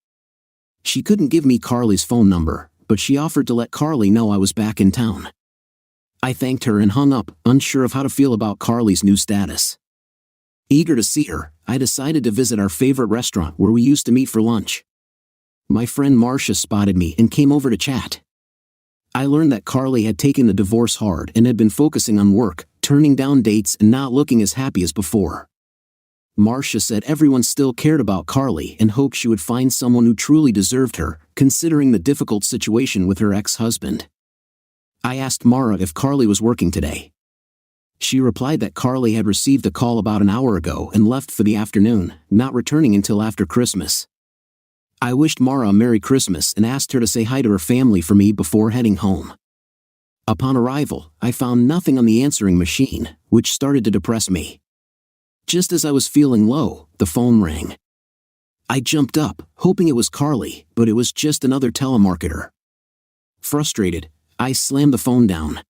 She couldn't give me Carly's phone number, but she offered to let Carly know I was back in town. I thanked her and hung up, unsure of how to feel about Carly's new status. Eager to see her, I decided to visit our favorite restaurant where we used to meet for lunch. My friend Marcia spotted me and came over to chat. I learned that Carly had taken the divorce hard and had been focusing on work, turning down dates and not looking as happy as before. Marcia said everyone still cared about Carly and hoped she would find someone who truly deserved her, considering the difficult situation with her ex-husband. I asked Mara if Carly was working today. She replied that Carly had received a call about an hour ago and left for the afternoon, not returning until after Christmas. I wished Mara a Merry Christmas and asked her to say hi to her family for me before heading home. Upon arrival, I found nothing on the answering machine, which started to depress me. Just as I was feeling low, the phone rang. I jumped up, hoping it was Carly, but it was just another telemarketer. Frustrated, I slammed the phone down.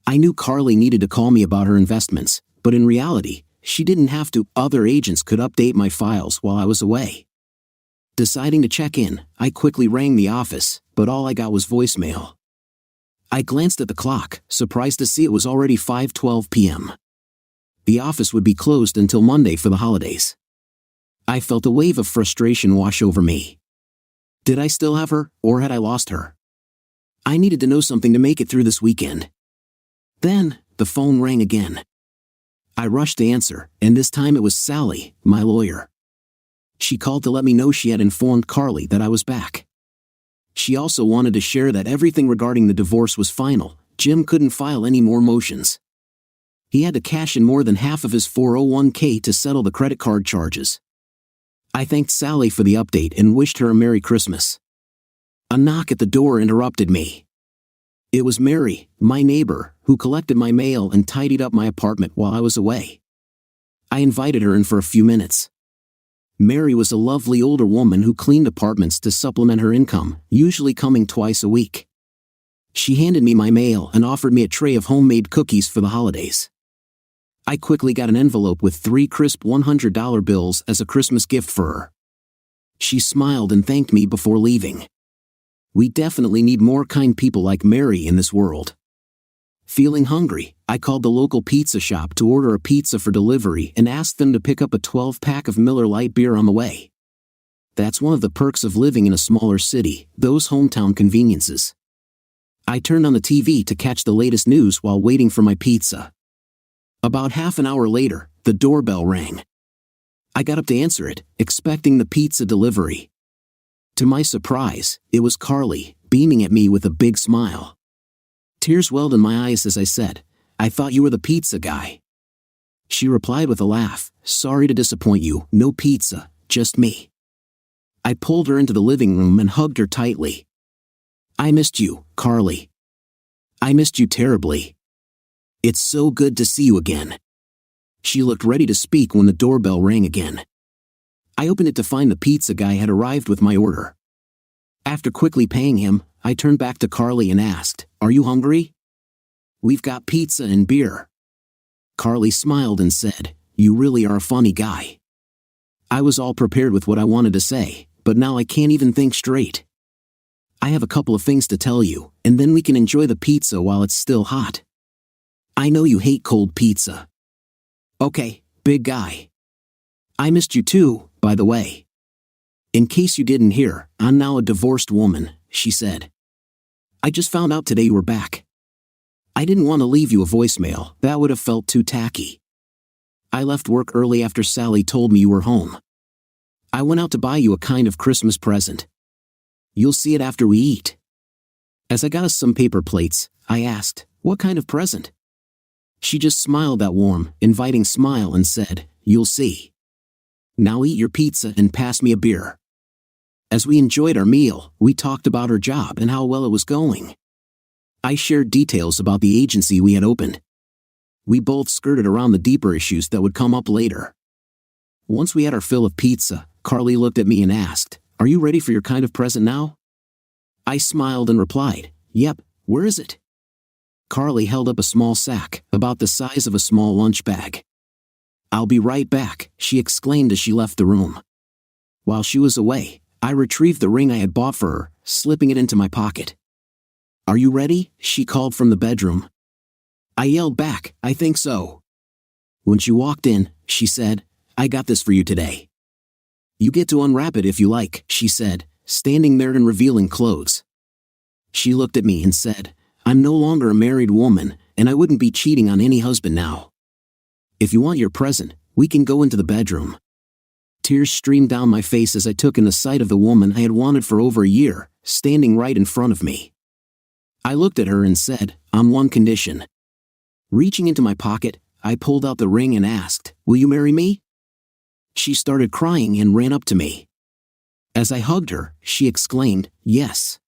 I knew Carly needed to call me about her investments, but in reality, she didn't have to. Other agents could update my files while I was away. Deciding to check in, I quickly rang the office, but all I got was voicemail. I glanced at the clock, surprised to see it was already 5:12 p.m. The office would be closed until Monday for the holidays. I felt a wave of frustration wash over me. Did I still have her, or had I lost her? I needed to know something to make it through this weekend. Then, the phone rang again. I rushed to answer, and this time it was Sally, my lawyer. She called to let me know she had informed Carly that I was back. She also wanted to share that everything regarding the divorce was final. Jim couldn't file any more motions. He had to cash in more than half of his 401k to settle the credit card charges. I thanked Sally for the update and wished her a Merry Christmas. A knock at the door interrupted me. It was Mary, my neighbor, who collected my mail and tidied up my apartment while I was away. I invited her in for a few minutes. Mary was a lovely older woman who cleaned apartments to supplement her income, usually coming twice a week. She handed me my mail and offered me a tray of homemade cookies for the holidays. I quickly got an envelope with 3 crisp $100 bills as a Christmas gift for her. She smiled and thanked me before leaving. We definitely need more kind people like Mary in this world. Feeling hungry, I called the local pizza shop to order a pizza for delivery and asked them to pick up a 12-pack of Miller Lite beer on the way. That's one of the perks of living in a smaller city, those hometown conveniences. I turned on the TV to catch the latest news while waiting for my pizza. About half an hour later, the doorbell rang. I got up to answer it, expecting the pizza delivery. To my surprise, it was Carly, beaming at me with a big smile. Tears welled in my eyes as I said, "I thought you were the pizza guy." She replied with a laugh, "Sorry to disappoint you, no pizza, just me." I pulled her into the living room and hugged her tightly. "I missed you, Carly. I missed you terribly. It's so good to see you again." She looked ready to speak when the doorbell rang again. I opened it to find the pizza guy had arrived with my order. After quickly paying him, I turned back to Carly and asked, "Are you hungry? We've got pizza and beer." Carly smiled and said, "You really are a funny guy." I was all prepared with what I wanted to say, but now I can't even think straight. "I have a couple of things to tell you, and then we can enjoy the pizza while it's still hot. I know you hate cold pizza." "Okay, big guy. I missed you too, by the way. In case you didn't hear, I'm now a divorced woman," she said. "I just found out today you were back. I didn't want to leave you a voicemail, that would have felt too tacky. I left work early after Sally told me you were home. I went out to buy you a kind of Christmas present. You'll see it after we eat." As I got us some paper plates, I asked, "What kind of present?" She just smiled that warm, inviting smile and said, "You'll see. Now eat your pizza and pass me a beer." As we enjoyed our meal, we talked about her job and how well it was going. I shared details about the agency we had opened. We both skirted around the deeper issues that would come up later. Once we had our fill of pizza, Carly looked at me and asked, "Are you ready for your kind of present now?" I smiled and replied, "Yep, where is it?" Carly held up a small sack, about the size of a small lunch bag. "I'll be right back," she exclaimed as she left the room. While she was away, I retrieved the ring I had bought for her, slipping it into my pocket. "Are you ready?" she called from the bedroom. I yelled back, "I think so." When she walked in, she said, "I got this for you today. You get to unwrap it if you like," she said, standing there and revealing clothes. She looked at me and said, "I'm no longer a married woman, and I wouldn't be cheating on any husband now. If you want your present, we can go into the bedroom." Tears streamed down my face as I took in the sight of the woman I had wanted for over a year, standing right in front of me. I looked at her and said, "On one condition." Reaching into my pocket, I pulled out the ring and asked, "Will you marry me?" She started crying and ran up to me. As I hugged her, she exclaimed, "Yes.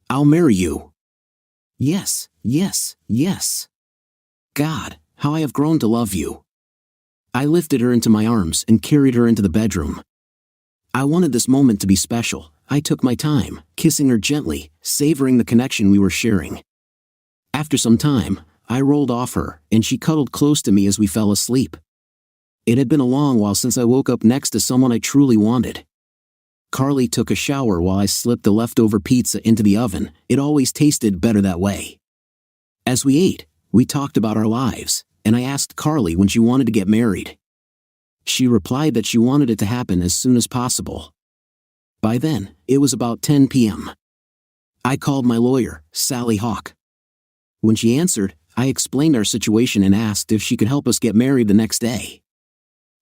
I'll marry you. Yes, yes, yes. God, how I have grown to love you." I lifted her into my arms and carried her into the bedroom. I wanted this moment to be special. I took my time, kissing her gently, savoring the connection we were sharing. After some time, I rolled off her, and she cuddled close to me as we fell asleep. It had been a long while since I woke up next to someone I truly wanted. Carly took a shower while I slipped the leftover pizza into the oven. It always tasted better that way. As we ate, we talked about our lives, and I asked Carly when she wanted to get married. She replied that she wanted it to happen as soon as possible. By then, it was about 10 p.m. I called my lawyer, Sally Hawk. When she answered, I explained our situation and asked if she could help us get married the next day.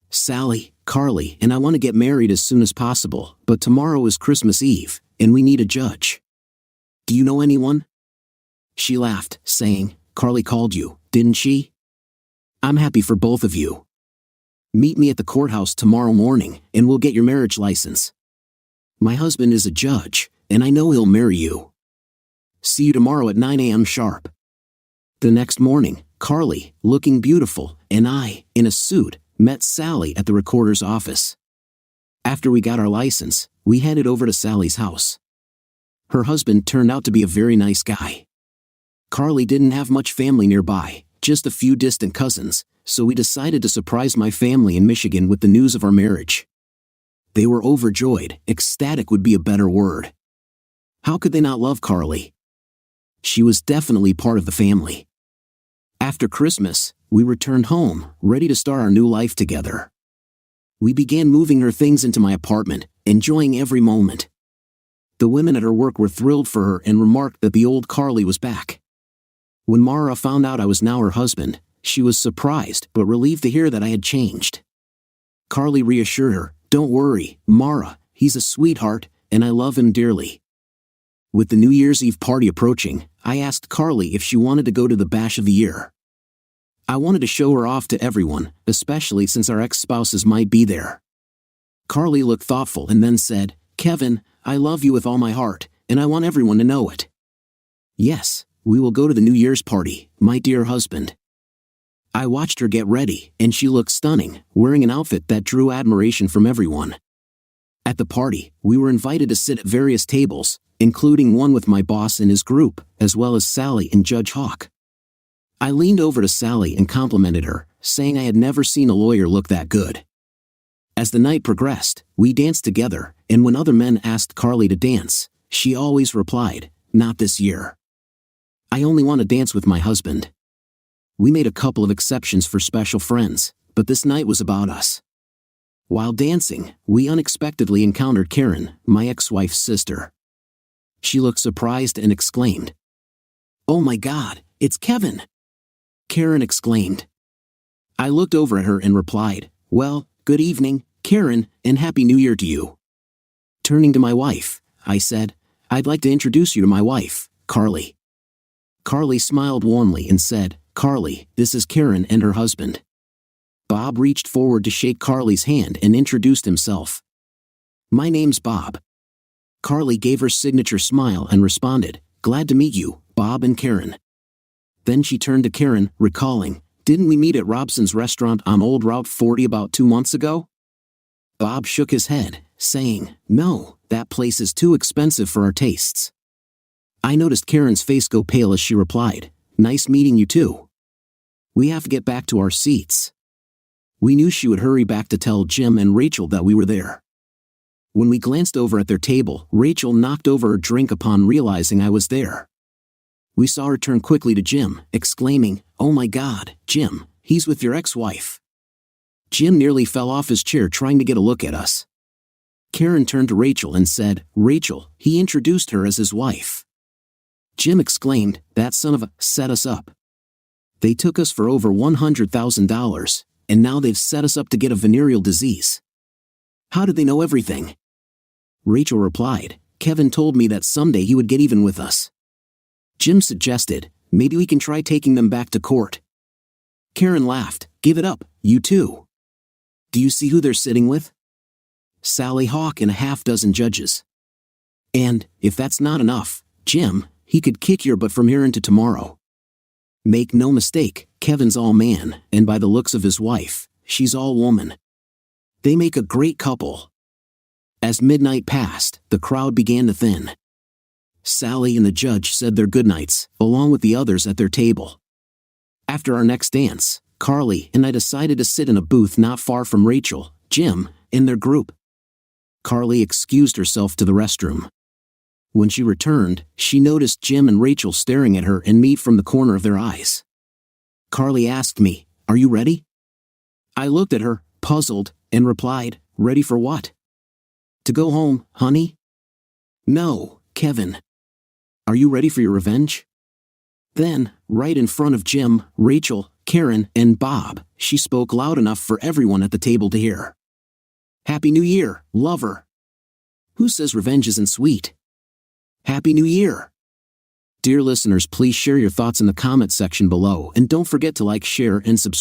"Sally, Carly, and I want to get married as soon as possible, but tomorrow is Christmas Eve, and we need a judge. Do you know anyone?" She laughed, saying, "Carly called you, didn't she? I'm happy for both of you. Meet me at the courthouse tomorrow morning, and we'll get your marriage license. My husband is a judge, and I know he'll marry you. See you tomorrow at 9 a.m. sharp." The next morning, Carly, looking beautiful, and I, in a suit, met Sally at the recorder's office. After we got our license, we headed over to Sally's house. Her husband turned out to be a very nice guy. Carly didn't have much family nearby, just a few distant cousins, so we decided to surprise my family in Michigan with the news of our marriage. They were overjoyed. Ecstatic would be a better word. How could they not love Carly? She was definitely part of the family. After Christmas, we returned home, ready to start our new life together. We began moving her things into my apartment, enjoying every moment. The women at her work were thrilled for her and remarked that the old Carly was back. When Mara found out I was now her husband, she was surprised but relieved to hear that I had changed. Carly reassured her, "Don't worry, Mara, he's a sweetheart, and I love him dearly." With the New Year's Eve party approaching, I asked Carly if she wanted to go to the bash of the year. I wanted to show her off to everyone, especially since our ex-spouses might be there. Carly looked thoughtful and then said, "Kevin, I love you with all my heart, and I want everyone to know it. Yes, we will go to the New Year's party, my dear husband." I watched her get ready, and she looked stunning, wearing an outfit that drew admiration from everyone. At the party, we were invited to sit at various tables, including one with my boss and his group, as well as Sally and Judge Hawk. I leaned over to Sally and complimented her, saying I had never seen a lawyer look that good. As the night progressed, we danced together, and when other men asked Carly to dance, she always replied, "Not this year. I only want to dance with my husband." We made a couple of exceptions for special friends, but this night was about us. While dancing, we unexpectedly encountered Karen, my ex-wife's sister. She looked surprised and exclaimed, "Oh my God, it's Kevin!" Karen exclaimed. I looked over at her and replied, "Well, good evening, Karen, and Happy New Year to you." Turning to my wife, I said, "I'd like to introduce you to my wife, Carly." Carly smiled warmly and said, "Carly, this is Karen and her husband." Bob reached forward to shake Carly's hand and introduced himself. "My name's Bob." Carly gave her signature smile and responded, "Glad to meet you, Bob and Karen." Then she turned to Karen, recalling, "Didn't we meet at Robson's restaurant on Old Route 40 about 2 months ago?" Bob shook his head, saying, "No, that place is too expensive for our tastes." I noticed Karen's face go pale as she replied, "Nice meeting you too. We have to get back to our seats." We knew she would hurry back to tell Jim and Rachel that we were there. When we glanced over at their table, Rachel knocked over her drink upon realizing I was there. We saw her turn quickly to Jim, exclaiming, "Oh my God, Jim, he's with your ex-wife." Jim nearly fell off his chair trying to get a look at us. Karen turned to Rachel and said, "Rachel, he introduced her as his wife." Jim exclaimed, "That son of a set us up. They took us for over $100,000, and now they've set us up to get a venereal disease. How did they know everything?" Rachel replied, "Kevin told me that someday he would get even with us." Jim suggested, "Maybe we can try taking them back to court." Karen laughed, "Give it up, you two. Do you see who they're sitting with?" Sally Hawk, and a half-dozen judges. And, if that's not enough, Jim, he could kick your butt from here into tomorrow. Make no mistake, Kevin's all man, and by the looks of his wife, she's all woman. They make a great couple. As midnight passed, the crowd began to thin. Sally and the judge said their goodnights, along with the others at their table. After our next dance, Carly and I decided to sit in a booth not far from Rachel, Jim, and their group. Carly excused herself to the restroom. When she returned, she noticed Jim and Rachel staring at her and me from the corner of their eyes. Carly asked me, "Are you ready?" I looked at her, puzzled, and replied, "Ready for what?" "To go home, honey." "No, Kevin. Are you ready for your revenge?" Then, right in front of Jim, Rachel, Karen, and Bob, she spoke loud enough for everyone at the table to hear. "Happy New Year, lover. Who says revenge isn't sweet? Happy New Year." Dear listeners, please share your thoughts in the comment section below and don't forget to like, share, and subscribe.